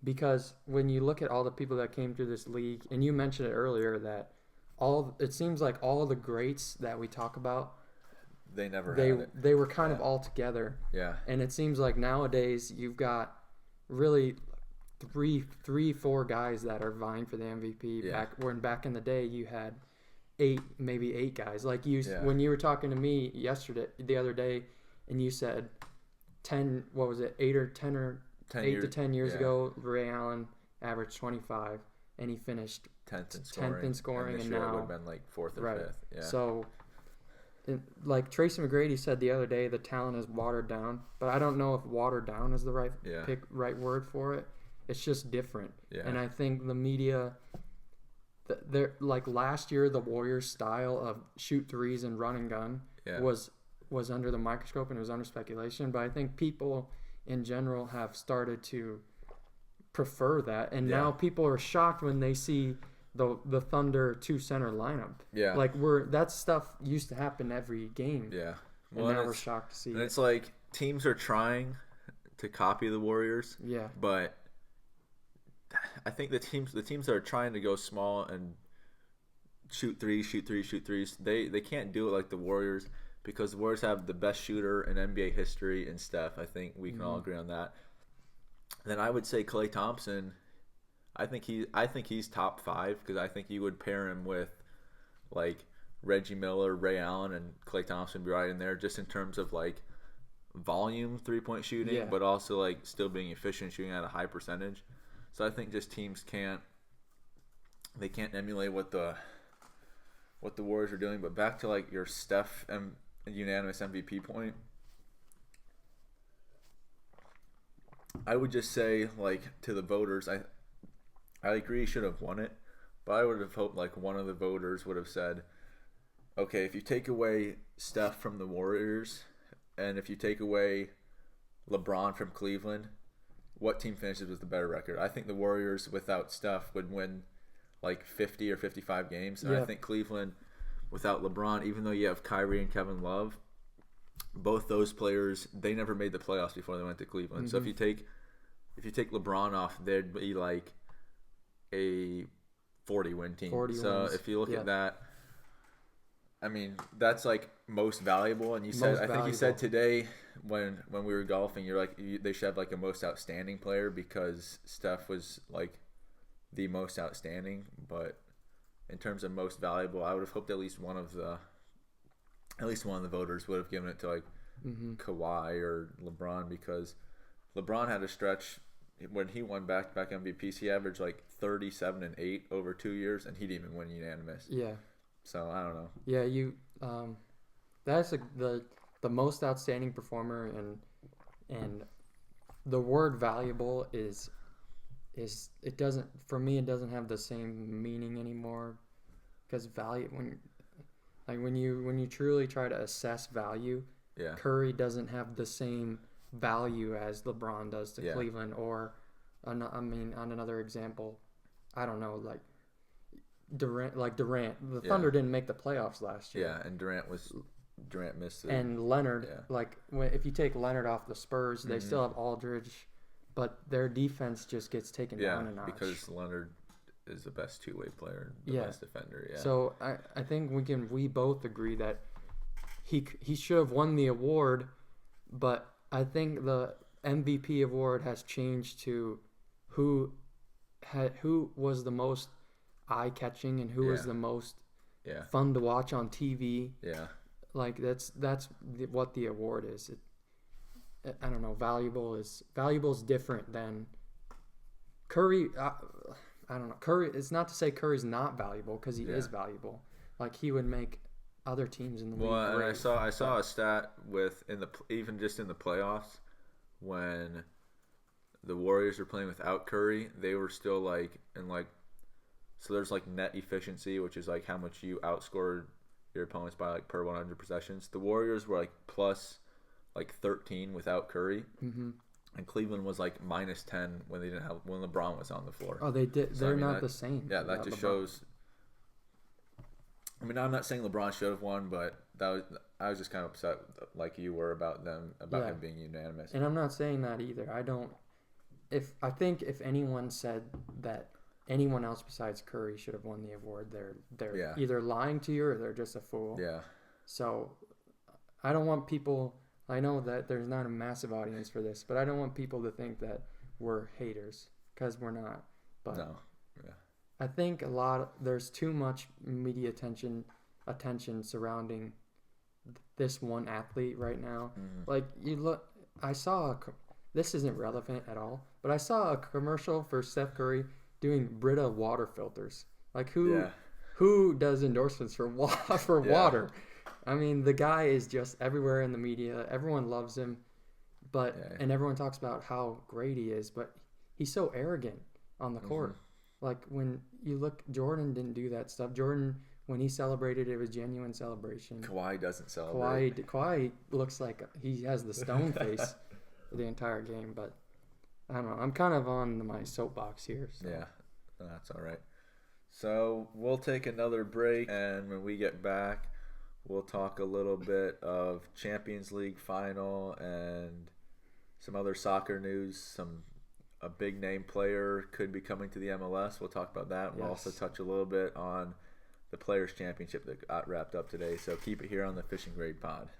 B: Because when you look at all the people that came through this league, and you mentioned it earlier that it seems like all the greats that we talk about, they were kind of all together.
A: Yeah.
B: And it seems like nowadays you've got really three, 4 guys that are vying for the MVP.
A: Yeah.
B: Back in the day you had 8 guys. Like when you were talking to me the other day, and you said 10, what was it, 8 to 10 years ago, Ray Allen averaged 25, and he finished
A: 10th in scoring,
B: and
A: now
B: now
A: it would have been like 4th or 5th. Yeah.
B: So, like Tracy McGrady said the other day, the talent is watered down, but I don't know if watered down is the right word for it. It's just different. Yeah. And I think the media, they're like last year, the Warriors' style of shoot threes and run and gun was under the microscope, and it was under speculation. But I think people in general have started to prefer that, and now people are shocked when they see the Thunder 2-center lineup. Yeah, like that stuff used to happen every game.
A: Yeah,
B: well, and now we're shocked to see it.
A: It's like teams are trying to copy the Warriors.
B: Yeah,
A: but I think the teams that are trying to go small and shoot threes, they can't do it like the Warriors, because the Warriors have the best shooter in NBA history in Steph. I think we can all agree on that. Then I would say Klay Thompson. I think he's top 5, because I think you would pair him with like Reggie Miller, Ray Allen, and Klay Thompson be right in there, just in terms of like volume 3-point shooting, but also like still being efficient, shooting at a high percentage. So I think just teams can't they can't emulate what the Warriors are doing. But back to like your Steph and unanimous MVP point, I would just say like to the voters, I agree he should have won it, but I would have hoped like one of the voters would have said, okay, if you take away Steph from the Warriors, and if you take away LeBron from Cleveland, what team finishes with the better record? I think the Warriors without Steph would win like 50 or 55 games, and I think Cleveland without LeBron, even though you have Kyrie and Kevin Love, both those players, they never made the playoffs before they went to Cleveland. So if you take LeBron off, they'd be like a 40-win team. 40 so wins. If you look at that, I mean, that's like most valuable. And you said, I think you said today when we were golfing, you're like, they should have like a most outstanding player because Steph was like the most outstanding. But in terms of most valuable, I would have hoped at least one of the voters would have given it to like Kawhi or LeBron, because LeBron had a stretch when he won back-to-back MVPs. He averaged like 37 and 8 over 2 years, and he didn't even win unanimous. Yeah. So I don't know.
B: Yeah, that's the most outstanding performer, and the word valuable is it doesn't, for me, it doesn't have the same meaning anymore, because value, when you truly try to assess value, Curry doesn't have the same value as LeBron does to Cleveland, or on another example, I don't know, like Durant. The Thunder didn't make the playoffs last year.
A: Yeah, and Durant missed it.
B: And Leonard, if you take Leonard off the Spurs, they still have Aldridge, but their defense just gets taken down a notch.
A: Because Leonard is the best two-way player, the best defender. Yeah.
B: So I think we both agree that he should have won the award, but I think the MVP award has changed to who was the most eye-catching and who was the most fun to watch on TV. Yeah. Like that's what the award is. I don't know. Valuable is different than Curry. I don't know. Curry. It's not to say Curry's not valuable, because he is valuable. Like, he would make other teams in the league great.
A: Well, I saw a stat even just in the playoffs, when the Warriors were playing without Curry, they were still like so there's like net efficiency, which is like how much you outscored your opponents by like per 100 possessions. The Warriors were like plus like 13 without Curry. Mm-hmm. And Cleveland was like minus 10 when LeBron was on the floor.
B: Oh, they did. They're not the same.
A: Yeah, that just LeBron shows. I mean, I'm not saying LeBron should have won, but I was just kind of upset, like you were, about him being unanimous.
B: And I'm not saying that either. I think if anyone said that anyone else besides Curry should have won the award, they're either lying to you or they're just a fool. Yeah. So I don't want people. I know that there's not a massive audience for this, but I don't want people to think that we're haters, because we're not. But no. Yeah. I think there's too much media attention surrounding this one athlete right now. Mm-hmm. Like, you look, this isn't relevant at all, but I saw a commercial for Steph Curry doing Brita water filters. Like, who does endorsements for water? I mean, the guy is just everywhere in the media. Everyone loves him, and everyone talks about how great he is, but he's so arrogant on the court. Mm-hmm. Like, when you look, Jordan didn't do that stuff. Jordan, when he celebrated, it was genuine celebration.
A: Kawhi doesn't celebrate.
B: Kawhi looks like he has the stone face for the entire game, but I don't know. I'm kind of on my soapbox here. So.
A: Yeah, that's all right. So we'll take another break, and when we get back, we'll talk a little bit of Champions League final and some other soccer news. A big name player could be coming to the MLS. We'll talk about that. We'll also touch a little bit on the Players' Championship that got wrapped up today. So keep it here on the Fishing Grade Pod.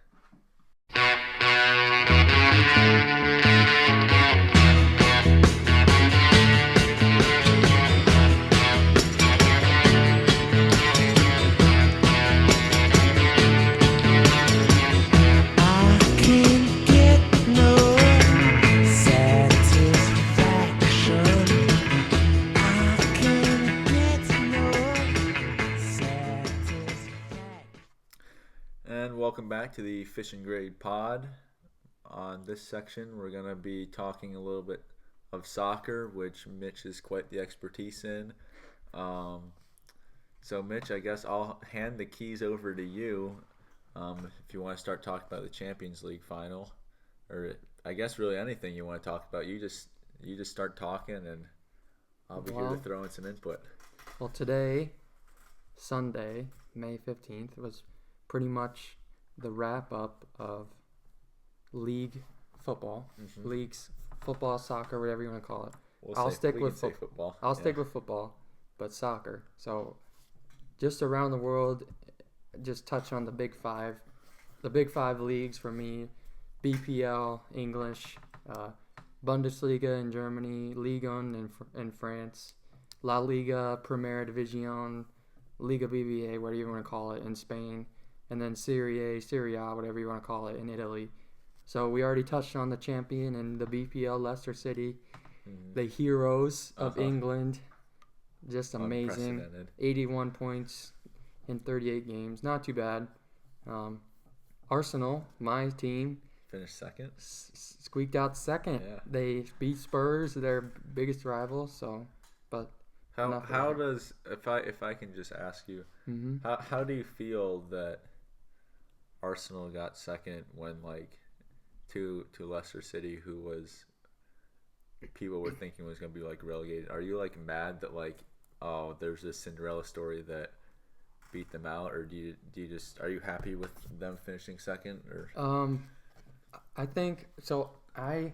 A: to the Fish and Grade pod. On this section, we're going to be talking a little bit of soccer, which Mitch is quite the expertise in. So, Mitch, I guess I'll hand the keys over to you if you want to start talking about the Champions League final, or I guess really anything you want to talk about. You just start talking, and I'll be here to throw in some input.
B: Well, today, Sunday, May 15th, was pretty much the wrap-up of league football, leagues, football, soccer, whatever you want to call it. I'll stick with football. I'll stick with football, but soccer. So just around the world, just touch on the big five. The big five leagues for me: BPL, English, Bundesliga in Germany, Ligue 1 in France, La Liga, Primera División, Liga BBA, whatever you want to call it, in Spain, and then Serie A, whatever you want to call it, in Italy. So we already touched on the champion in the BPL, Leicester City, the heroes of England, just amazing. 81 points in 38 games, not too bad. Arsenal, my team,
A: finished second.
B: Squeaked out second. Yeah. They beat Spurs, their biggest rival. So, but
A: how does if I can just ask you, how do you feel that Arsenal got second when to Leicester City, who was people were thinking was going to be relegated? Are you mad that there's this Cinderella story that beat them out, or do you just, are you happy with them finishing second? Or
B: I think so. I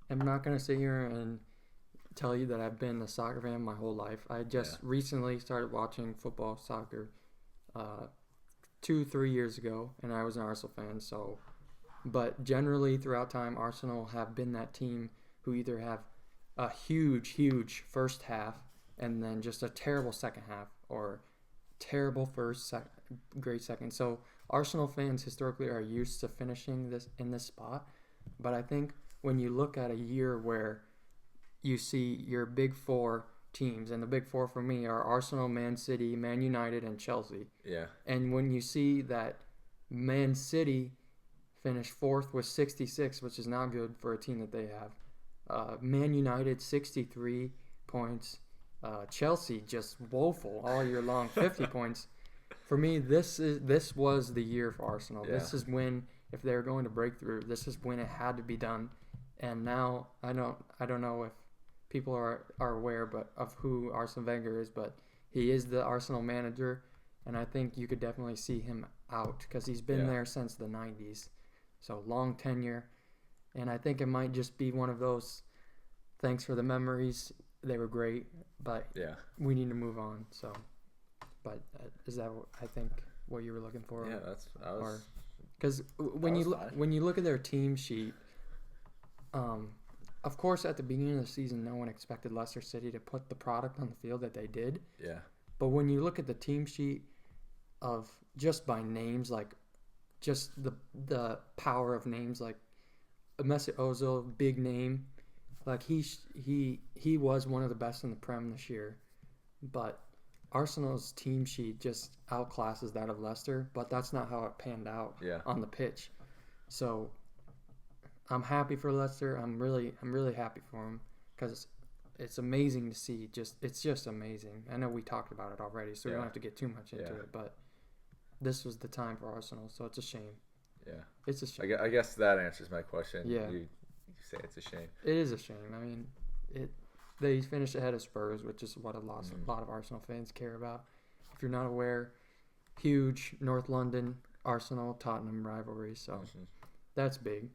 B: am not going to sit here and tell you that I've been a soccer fan my whole life. I just recently started watching football, soccer, 2-3 years ago, and I was an Arsenal fan. So, but generally throughout time, Arsenal have been that team who either have a huge first half and then just a terrible second half, or terrible first, great second. So Arsenal fans historically are used to finishing in this spot, but I think when you look at a year where you see your big four teams, and the big four for me are Arsenal, Man City, Man United, and Chelsea.
A: Yeah.
B: And when you see that Man City finished fourth with 66, which is not good for a team that they have. Man United 63 points. Chelsea just woeful all year long, 50 points. For me, this was the year for Arsenal. Yeah. This is when, if they're going to break through, this is when it had to be done. And now I don't know if people are aware of who Arsene Wenger is, but he is the Arsenal manager, and I think you could definitely see him out because he's been there since the 90s. So long tenure, and I think it might just be one of those, thanks for the memories, they were great, but we need to move on. So, but is that, I think, what you were looking for?
A: Yeah,
B: because when you look at their team sheet, of course at the beginning of the season no one expected Leicester City to put the product on the field that they did.
A: Yeah.
B: But when you look at the team sheet of just by names, just the power of names, like Mesut Ozil, big name, he was one of the best in the Prem this year, but Arsenal's team sheet just outclasses that of Leicester, but that's not how it panned out on the pitch. So I'm happy for Leicester. I'm really happy for them because it's amazing to see. It's just amazing. I know we talked about it already, so we don't have to get too much into it, but this was the time for Arsenal, so it's a shame.
A: Yeah.
B: It's a shame.
A: I guess that answers my question.
B: Yeah.
A: You say it's a shame.
B: It is a shame. I mean, they finished ahead of Spurs, which is what a lot of Arsenal fans care about. If you're not aware, huge North London, Arsenal, Tottenham rivalry, so that's big.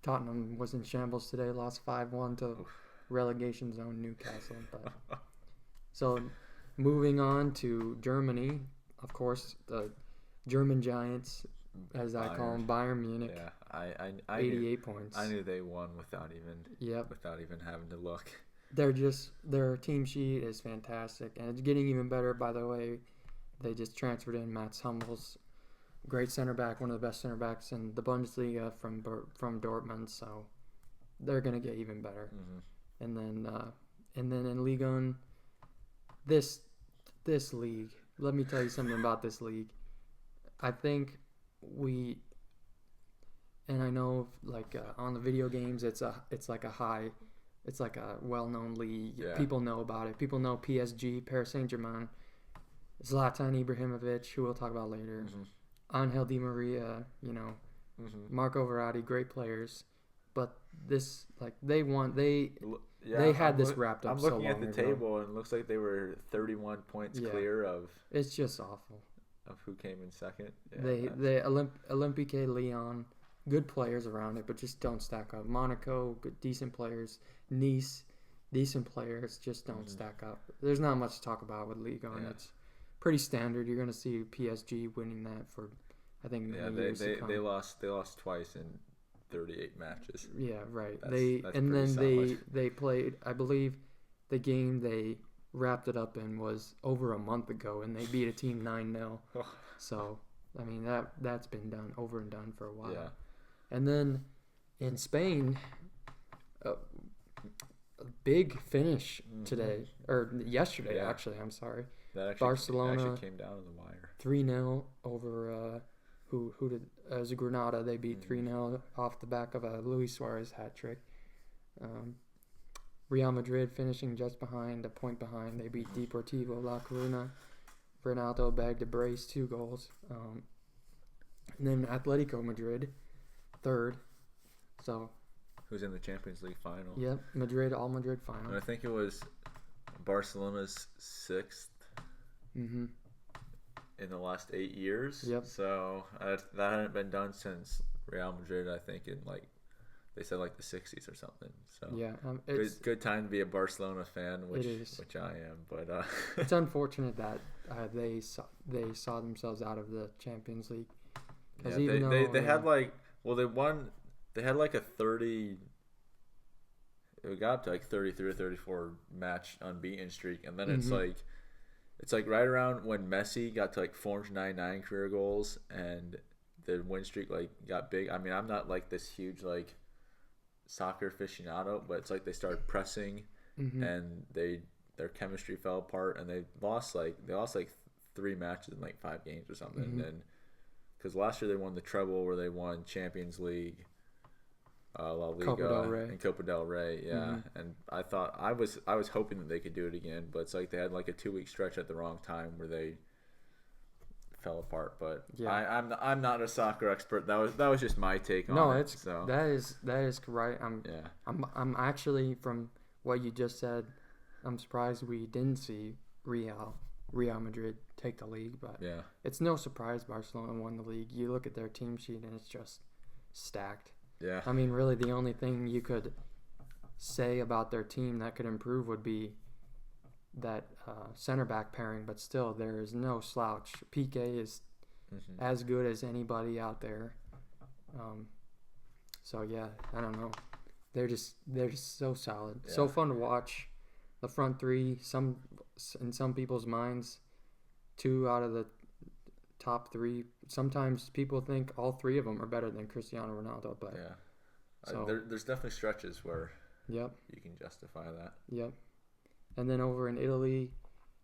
B: Tottenham was in shambles today, lost 5-1 to relegation zone Newcastle. But so moving on to Germany, of course, the German Giants, as I call them, Bayern Munich.
A: Yeah, I
B: 88 points.
A: I knew they won without even having to look.
B: Their team sheet is fantastic, and it's getting even better. By the way, they just transferred in Mats Hummels, great center back, one of the best center backs in the Bundesliga from Dortmund. So they're gonna get even better. And then in Ligue 1, this league. Let me tell you something about this league. I think and I know on the video games, it's like a well-known league.
A: Yeah.
B: People know about it. People know PSG, Paris Saint-Germain, Zlatan Ibrahimovic, who we'll talk about later, Angel Di Maria, Marco Verratti, great players. But this, they had this wrapped up so long ago.
A: I'm looking at the table, and it looks like they were 31 points clear of.
B: It's just awful.
A: Of who came in second.
B: Yeah, Olympique Lyon, good players around it, but just don't stack up. Monaco, good, decent players. Nice, decent players, just don't stack up. There's not much to talk about with Ligue 1. It's pretty standard. You're going to see PSG winning that for, I think, years to come.
A: They lost twice in 38 matches.
B: Yeah, right.
A: That's
B: they played, I believe, the game they wrapped it up in was over a month ago, and they beat a team 9-0. So, I mean, that's been done over and done for a while.
A: Yeah.
B: And then in Spain, a big finish today, or yesterday, actually. I'm sorry. Barcelona
A: actually came down to the wire.
B: 3-0 over who did it was Granada. They beat 3-0 off the back of a Luis Suarez hat trick. Real Madrid finishing just behind, a point behind. They beat Deportivo La Coruna. Ronaldo bagged a brace, 2 goals. And then Atletico Madrid, third. So,
A: who's in the Champions League final?
B: Yep, all Madrid final.
A: And I think it was Barcelona's 6th in the last 8 years.
B: Yep.
A: So that hadn't been done since Real Madrid, I think, in they said the 60s or something. So
B: yeah,
A: it's good time to be a Barcelona fan, which I am. But
B: it's unfortunate that they saw themselves out of the Champions League.
A: Yeah, they had they won. They had a 30. It got up to 33 or 34 match unbeaten streak, and then it's right around when Messi got to 499 career goals, and the win streak got big. I mean, I'm not this huge soccer aficionado, but it's they started pressing, and their chemistry fell apart, and they lost 3 matches in 5 games or something. And then because last year they won the treble, where they won Champions League, La Liga, and Copa del Rey. Yeah, and I was hoping that they could do it again, but it's they had a 2-week stretch at the wrong time where they fell apart. But yeah. I'm not a soccer expert. That was just my take on it.
B: That is right. I'm actually, from what you just said, I'm surprised we didn't see Real Madrid take the league, but it's no surprise Barcelona won the league. You look at their team sheet and it's just stacked.
A: Yeah.
B: I mean, really, the only thing you could say about their team that could improve would be that center back pairing, but still, there is no slouch. Piqué is as good as anybody out there. So yeah, I don't know. They're just so solid, so fun to watch. The front three, in some people's minds, 2 out of the top 3. Sometimes people think all 3 of them are better than Cristiano Ronaldo, but
A: there's definitely stretches where
B: you
A: can justify that.
B: Yep. And then over in Italy,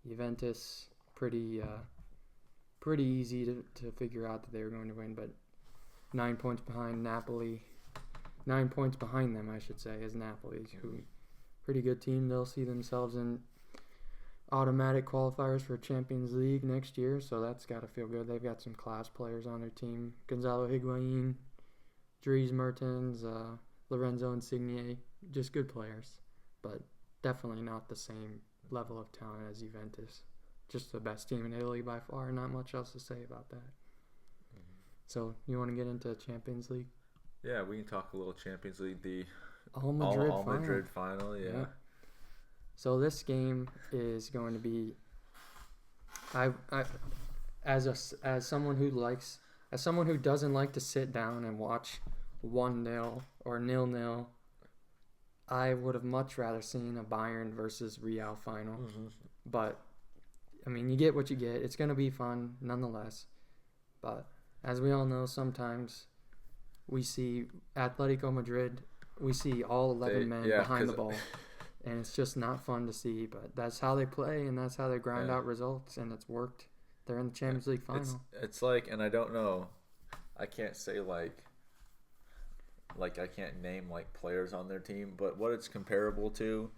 B: Juventus, pretty easy to figure out that they were going to win, but 9 points behind Napoli. 9 points behind them, I should say, is Napoli, who pretty good team. They'll see themselves in automatic qualifiers for Champions League next year, so that's got to feel good. They've got some class players on their team. Gonzalo Higuain, Dries Mertens, Lorenzo Insigne, just good players, but definitely not the same level of talent as Juventus. Just the best team in Italy by far, not much else to say about that. So, you want to get into Champions League?
A: Yeah, we can talk a little Champions League. The
B: All Madrid
A: Madrid final, yeah.
B: So this game is going to be, as someone who doesn't like to sit down and watch 1-0 or 0-0, I would have much rather seen a Bayern versus Real final. But I mean, you get what you get. It's going to be fun nonetheless. But as we all know, sometimes we see Atletico Madrid, we see all 11 men behind the ball. And it's just not fun to see, but that's how they play, and that's how they grind out results, and it's worked. They're in the Champions League final.
A: It's and I don't know, I can't say can't name like players on their team, but what it's comparable to,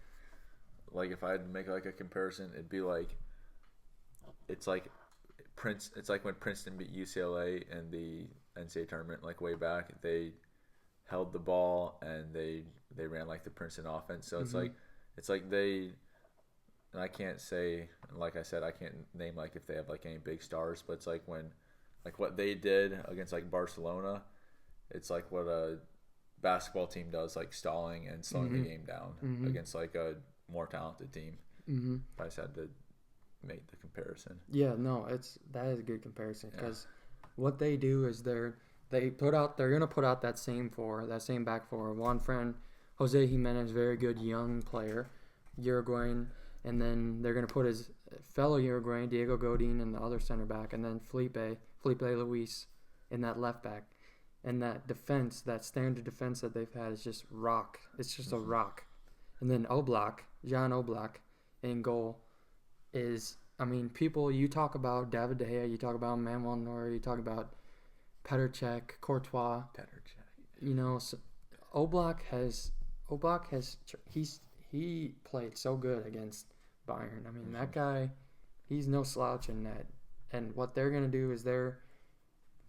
A: like if I had to make like a comparison, it'd be like it's like when Princeton beat UCLA in the NCAA tournament like way back. They held the ball and they ran like the Princeton offense. So it's like they, and I can't say, like I said, I can't name like if they have like any big stars, but it's like when like what they did against like Barcelona, it's like what a basketball team does, like stalling and slowing the game down against like a more talented team. If I just had to make the comparison.
B: Yeah, no, that is a good comparison because what they do is they're gonna put out that same back four. Juan Fran, Jose Jimenez, very good young player, Uruguayan, and then they're gonna put his fellow Uruguayan Diego Godin in the other center back, and then Felipe Luis in that left back. And that defense, that standard defense that they've had is just rock. It's just a rock. And then Jan Oblak in goal is, I mean, people, you talk about David De Gea, you talk about Manuel Neuer, you talk about Petr Cech, Courtois. You know, so he played so good against Bayern. I mean, that guy, he's no slouch in that. And what they're gonna do is they're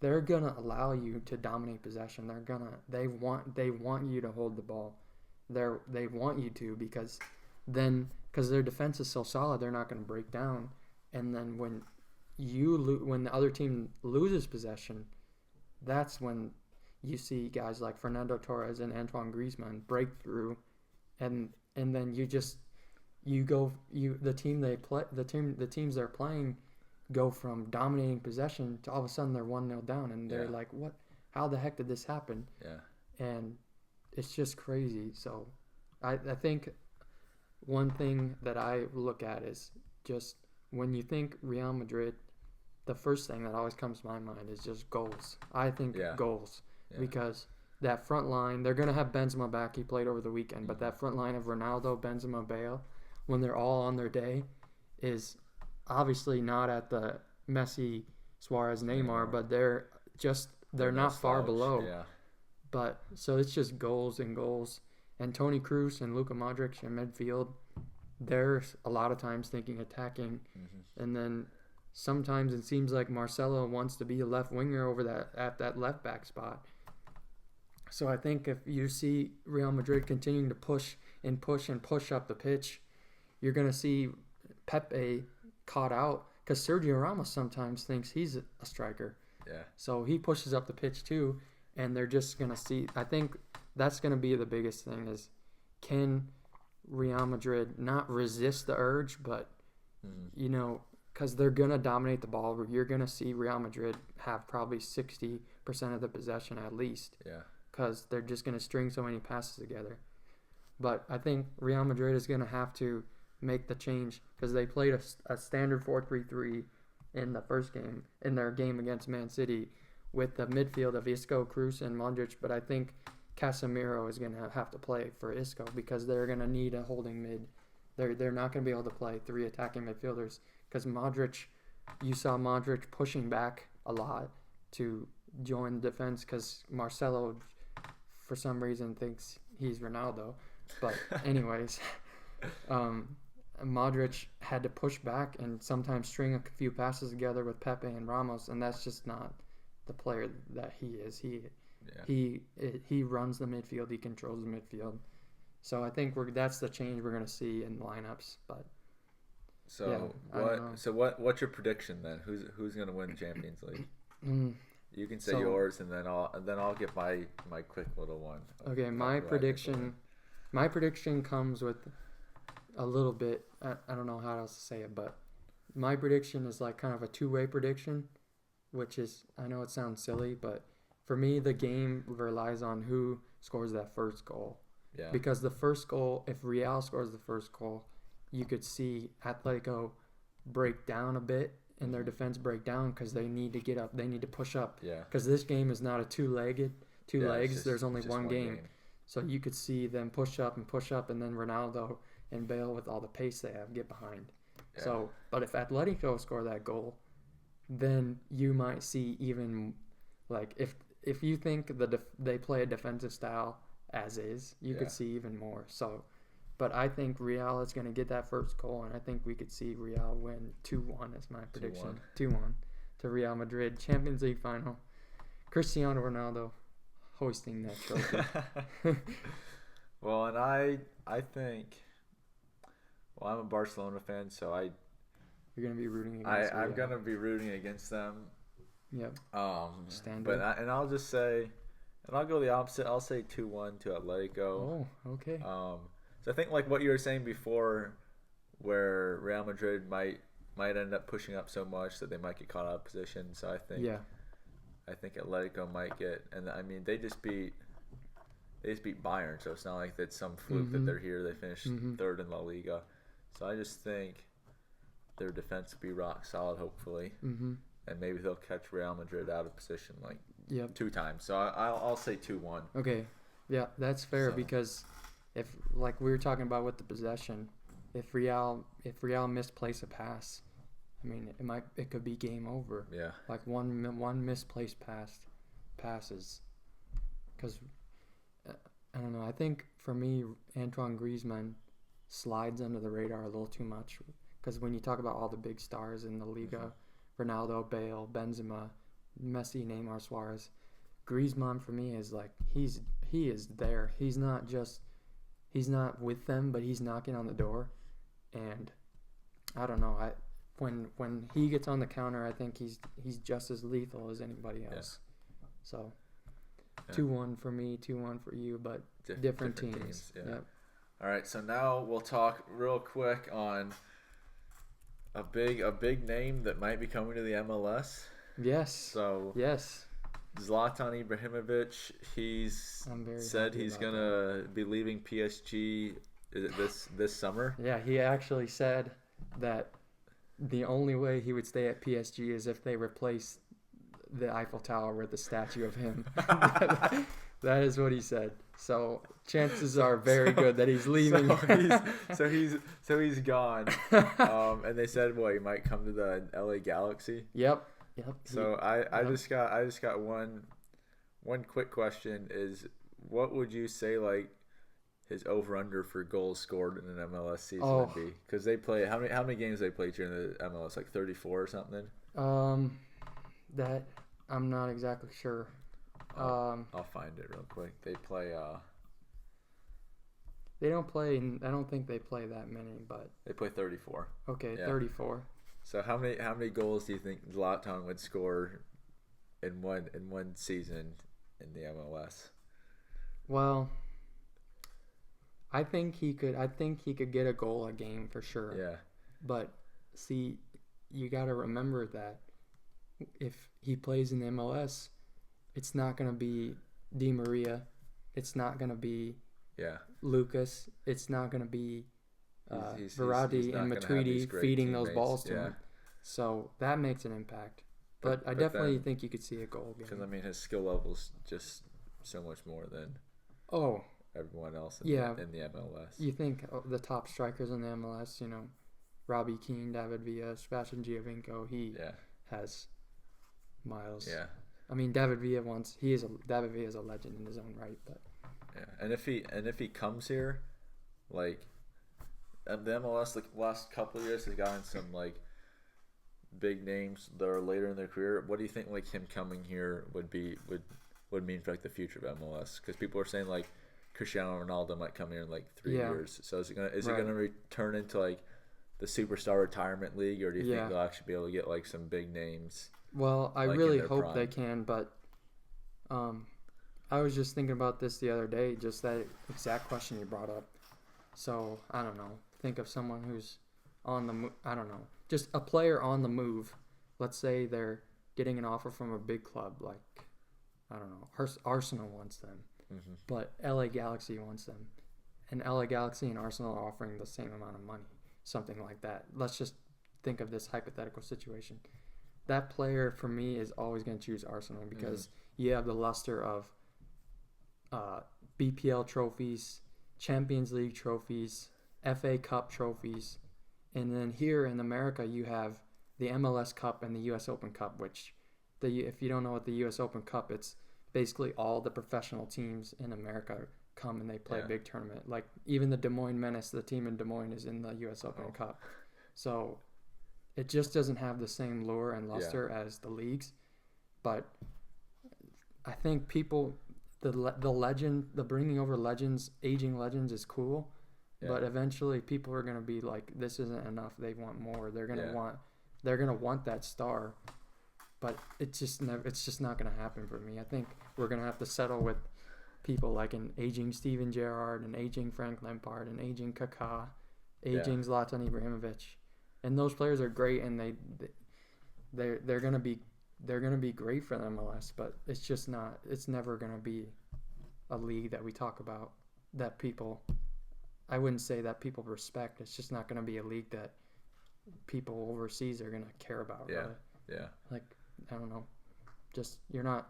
B: gonna allow you to dominate possession. They want you to hold the ball. They want you to because their defense is so solid, they're not gonna break down. And then when the other team loses possession, that's when you see guys like Fernando Torres and Antoine Griezmann break through, and then the teams they're playing go from dominating possession to all of a sudden they're 1-0 down, and they're like, what? How the heck did this happen? Yeah. And it's just crazy. So I think one thing that I look at is just when you think Real Madrid, the first thing that always comes to my mind is just goals. I think goals. Yeah. Because that front line, they're going to have Benzema back. He played over the weekend. But that front line of Ronaldo, Benzema, Bale, when they're all on their day, is obviously not at the Messi, Suarez, Neymar, but they're not far below. Yeah. But so it's just goals and goals. And Toni Kroos and Luka Modric in midfield, they're a lot of times thinking attacking. And then sometimes it seems like Marcelo wants to be a left winger at that left back spot. So I think if you see Real Madrid continuing to push up the pitch, you're going to see Pepe caught out because Sergio Ramos sometimes thinks he's a striker. Yeah. So he pushes up the pitch too, and they're just going to see. I think that's going to be the biggest thing is can Real Madrid not resist the urge, but because they're going to dominate the ball. You're going to see Real Madrid have probably 60% of the possession at least. Yeah. Because they're just going to string so many passes together. But I think Real Madrid is going to have to make the change because they played a standard 4-3-3 in the first game, in their game against Man City, with the midfield of Isco, Kroos, and Modric. But I think Casemiro is going to have to play for Isco because they're going to need a holding mid. They're not going to be able to play three attacking midfielders because Modric, you saw Modric pushing back a lot to join the defense because Marcelo, for some reason, thinks he's Ronaldo. But anyways, Modric had to push back and sometimes string a few passes together with Pepe and Ramos, and that's just not the player that he is. He runs the midfield. He controls the midfield. So I think that's the change we're going to see in lineups. But what's your prediction then? Who's going to win the Champions League? You can say yours, and then I'll get my quick little one. Okay, my prediction comes with a little bit. I don't know how else to say it, but my prediction is like kind of a two-way prediction, which is, I know it sounds silly, but for me the game relies on who scores that first goal. Yeah. Because the first goal, if Real scores the first goal, you could see Atletico break down a bit. And their defense break down because they need to get up. They need to push up. Yeah. Because this game is not a two legs. There's only one game. So you could see them push up, and then Ronaldo and Bale with all the pace they have get behind. Yeah. So, but if Atletico score that goal, then you might see even like if you think they play a defensive style as is, you could see even more. So, but I think Real is going to get that first goal, and I think we could see Real win 2-1 is my prediction. 2-1 to Real Madrid. Champions League final. Cristiano Ronaldo hosting that trophy.
A: Well, and I think, well, I'm a Barcelona fan, so
B: you're going to be rooting against
A: I'm going to be rooting against them.
B: Yep.
A: Standard. But I'll just say, and I'll go the opposite. I'll say 2-1 to Atletico.
B: Oh, okay.
A: So I think like what you were saying before, where Real Madrid might end up pushing up so much that they might get caught out of position. So I think Atletico might get, and I mean they just beat Bayern, so it's not like that's some fluke that they're here. They finished third in La Liga, so I just think their defense will be rock solid, hopefully, and maybe they'll catch Real Madrid out of position like 2 times. So I'll say 2-1.
B: Okay, yeah, that's fair because if like we were talking about with the possession, if Real misplace a pass, I mean it could be game over.
A: Yeah,
B: like one misplaced passes, because I don't know. I think for me, Antoine Griezmann slides under the radar a little too much because when you talk about all the big stars in the Liga, Ronaldo, Bale, Benzema, Messi, Neymar, Suarez, Griezmann for me is like he is there. He's not with them, but he's knocking on the door, and I don't know. When he gets on the counter, I think he's just as lethal as anybody else. Yeah. So 2-1 for me, 2-1 for you, but different teams.
A: Yeah. Yep. All right, so now we'll talk real quick on a big name that might be coming to the MLS.
B: Yes.
A: So
B: yes.
A: Zlatan Ibrahimovic, he's said he's gonna be leaving PSG. Is it this summer?
B: Yeah, he actually said that the only way he would stay at PSG is if they replace the Eiffel Tower with a statue of him. That is what he said. So chances are very good that he's leaving.
A: So he's gone. And they said, he might come to the LA Galaxy.
B: Yep.
A: So I just got one quick question is, what would you say like his over-under for goals scored in an MLS season would be? Because they play how many games they play during the MLS, like 34 or something?
B: That I'm not exactly sure.
A: I'll find it real quick. They play.
B: They don't play. I don't think they play that many, but
A: they play 34.
B: Okay, yeah. 34.
A: So how many goals do you think Zlatan would score in one season in the MLS?
B: Well, I think he could get a goal a game for sure.
A: Yeah.
B: But see, you got to remember that if he plays in the MLS, it's not going to be Di Maria. It's not going to be Lucas. It's not going to be Verratti and Matuidi feeding those balls to him. So that makes an impact. But I definitely think you could see a goal game.
A: Because, I mean, his skill level's just so much more than everyone else in the MLS.
B: You think the top strikers in the MLS, Robbie Keane, David Villa, Sebastian Giovinco, he has miles.
A: Yeah.
B: I mean, David Villa is a legend in his own right, but
A: and if he comes here, like the MLS, like last couple of years has gotten some like big names that are later in their career. What do you think like him coming here would mean for like the future of MLS? Because people are saying like Cristiano Ronaldo might come here in like 3 years. So is it gonna return into like the superstar retirement league, or do you think they'll actually be able to get like some big names?
B: Well, I really hope they can, but I was just thinking about this the other day, just that exact question you brought up. So, I don't know. Think of someone who's on the I don't know. Just a player on the move. Let's say they're getting an offer from a big club, like, I don't know, Arsenal wants them, but LA Galaxy wants them. And LA Galaxy and Arsenal are offering the same amount of money, something like that. Let's just think of this hypothetical situation. That player, for me, is always going to choose Arsenal because you have the luster of BPL trophies, Champions League trophies, FA Cup trophies, and then here in America you have the MLS Cup and the U.S. Open Cup, which if you don't know what the U.S. Open Cup, it's basically all the professional teams in America come and they play a big tournament. Like even the Des Moines Menace, the team in Des Moines is in the U.S. Open Cup. So it just doesn't have the same lure and luster as the leagues. But I think people, the legend, the bringing over legends, aging legends is cool. Yeah. But eventually people are going to be like, this isn't enough. They want more. They're going to want that star. But it's just not going to happen for me. I think we're going to have to settle with people like an aging Steven Gerrard, an aging Frank Lampard, an aging Kaká, aging Zlatan Ibrahimovic, and those players are great, and they're gonna be great for the MLS. But it's just not. It's never gonna be a league that we talk about that people. I wouldn't say that people respect. It's just not gonna be a league that people overseas are gonna care about.
A: Yeah,
B: really.
A: Yeah.
B: Like I don't know, just you're not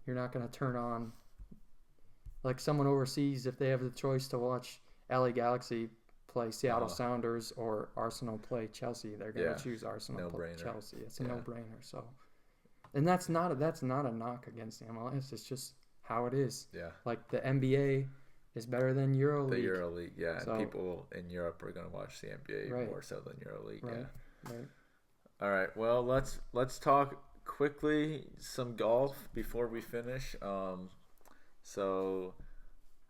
B: gonna turn on. Like someone overseas, if they have the choice to watch LA Galaxy play Seattle Sounders or Arsenal play Chelsea, they're going to choose Arsenal play Chelsea. It's a no-brainer. So, and that's not a knock against the MLS. It's just how it is.
A: Yeah.
B: Like the NBA is better than EuroLeague.
A: The EuroLeague, yeah. So, and people in Europe are going to watch the NBA more so than EuroLeague.
B: Right.
A: Yeah.
B: Right.
A: All right. Well, let's talk quickly some golf before we finish. So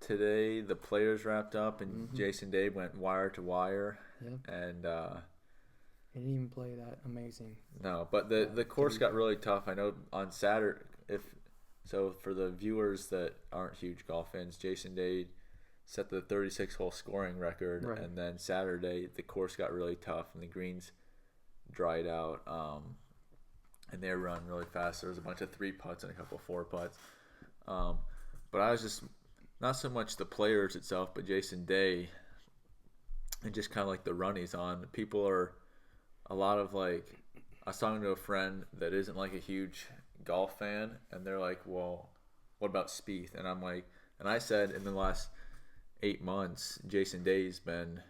A: today the players wrapped up and Jason Day went wire to wire.
B: Yeah.
A: And
B: he didn't even play that amazing.
A: No, but the course got really tough. I know on Saturday, for the viewers that aren't huge golf fans, Jason Day set the 36-hole scoring record, and then Saturday the course got really tough and the greens dried out, and they run really fast. There was a bunch of 3 putts and a couple 4 putts. But I was just not so much the players itself, but Jason Day, and just kind of like the run he's on. People are a lot of like, I was talking to a friend that isn't like a huge golf fan, and they're like, well, what about Spieth? And I'm like, and I said in the last 8 months, Jason Day's been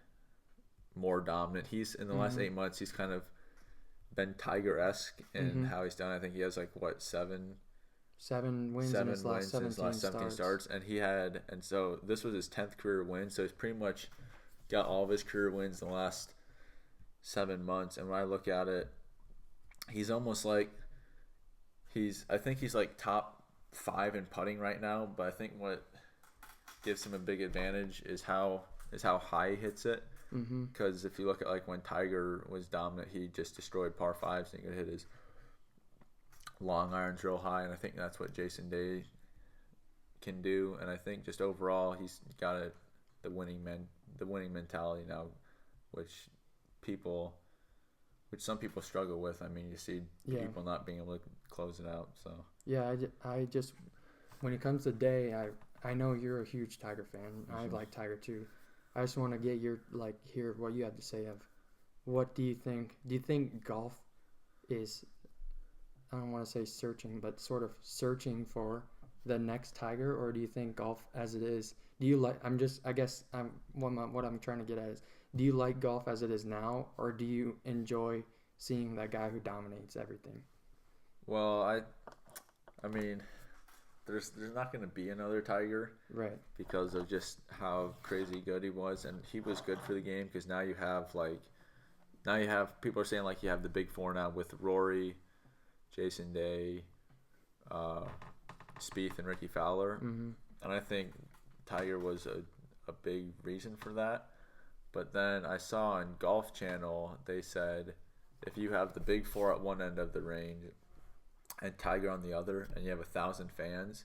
A: more dominant. He's in the last 8 months, he's kind of been Tiger-esque in how he's done. I think he has like
B: seven wins in his last 17
A: starts, and so this was his 10th career win. So he's pretty much got all of his career wins in the last 7 months. And when I look at it, he's almost like I think he's like top 5 in putting right now. But I think what gives him a big advantage is how high he hits it. Because if you look at like when Tiger was dominant, he just destroyed par 5s and he could hit his long irons real high, and I think that's what Jason Day can do. And I think just overall he's got the winning mentality now, which some people struggle with. I mean, you see people not being able to close it out. So
B: yeah, I just when it comes to Day, I know you're a huge Tiger fan. I like Tiger too. I just want to get hear what you have to say of what do you think? Do you think golf is, I don't want to say searching, but sort of searching for the next Tiger, or do you think golf as it is? Do you like? What I'm trying to get at is, do you like golf as it is now, or do you enjoy seeing that guy who dominates everything?
A: Well, I mean, there's not going to be another Tiger,
B: right? Because
A: of just how crazy good he was, and he was good for the game. Because now you have people are saying like you have the big 4 now with Rory, Jason Day, Spieth, and Ricky Fowler. And I think Tiger was a big reason for that. But then I saw on Golf Channel, they said if you have the big 4 at one end of the range and Tiger on the other, and you have 1,000 fans,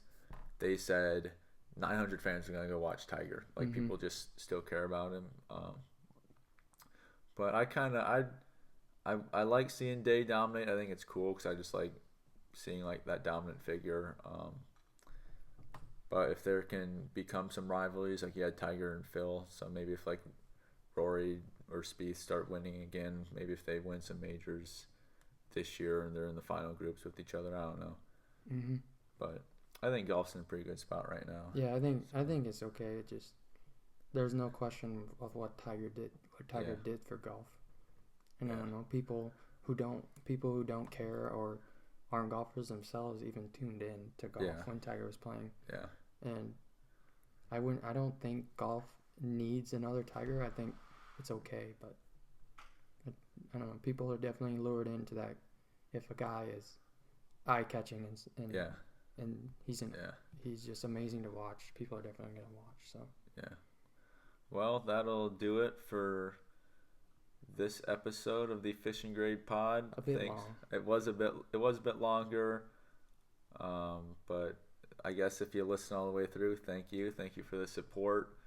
A: they said 900 fans are going to go watch Tiger. Like, people just still care about him. But I like seeing Day dominate. I think it's cool because I just like seeing like that dominant figure. But if there can become some rivalries, like you had Tiger and Phil, so maybe if like Rory or Spieth start winning again, maybe if they win some majors this year and they're in the final groups with each other, I don't know. But I think golf's in a pretty good spot right now.
B: Yeah, I think it's okay. It just, there's no question of what Tiger did for golf. And I don't know, people who don't care or armed golfers themselves even tuned in to golf when Tiger was playing.
A: Yeah.
B: And I don't think golf needs another Tiger. I think it's okay, but I don't know. People are definitely lured into that if a guy is eye-catching and he's just amazing to watch. People are definitely going to watch. So
A: yeah. Well, that'll do it for this episode of the Fishing Grade Pod.
B: A bit long.
A: It was a bit longer. But I guess if you listen all the way through, thank you for the support.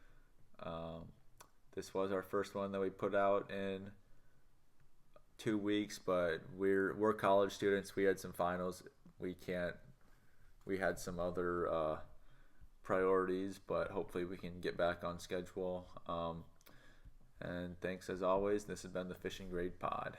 A: This was our first one that we put out in 2 weeks, but we're college students. We had some finals. We had some other priorities, but hopefully we can get back on schedule. And thanks as always. This has been the Fishing Grade Pod.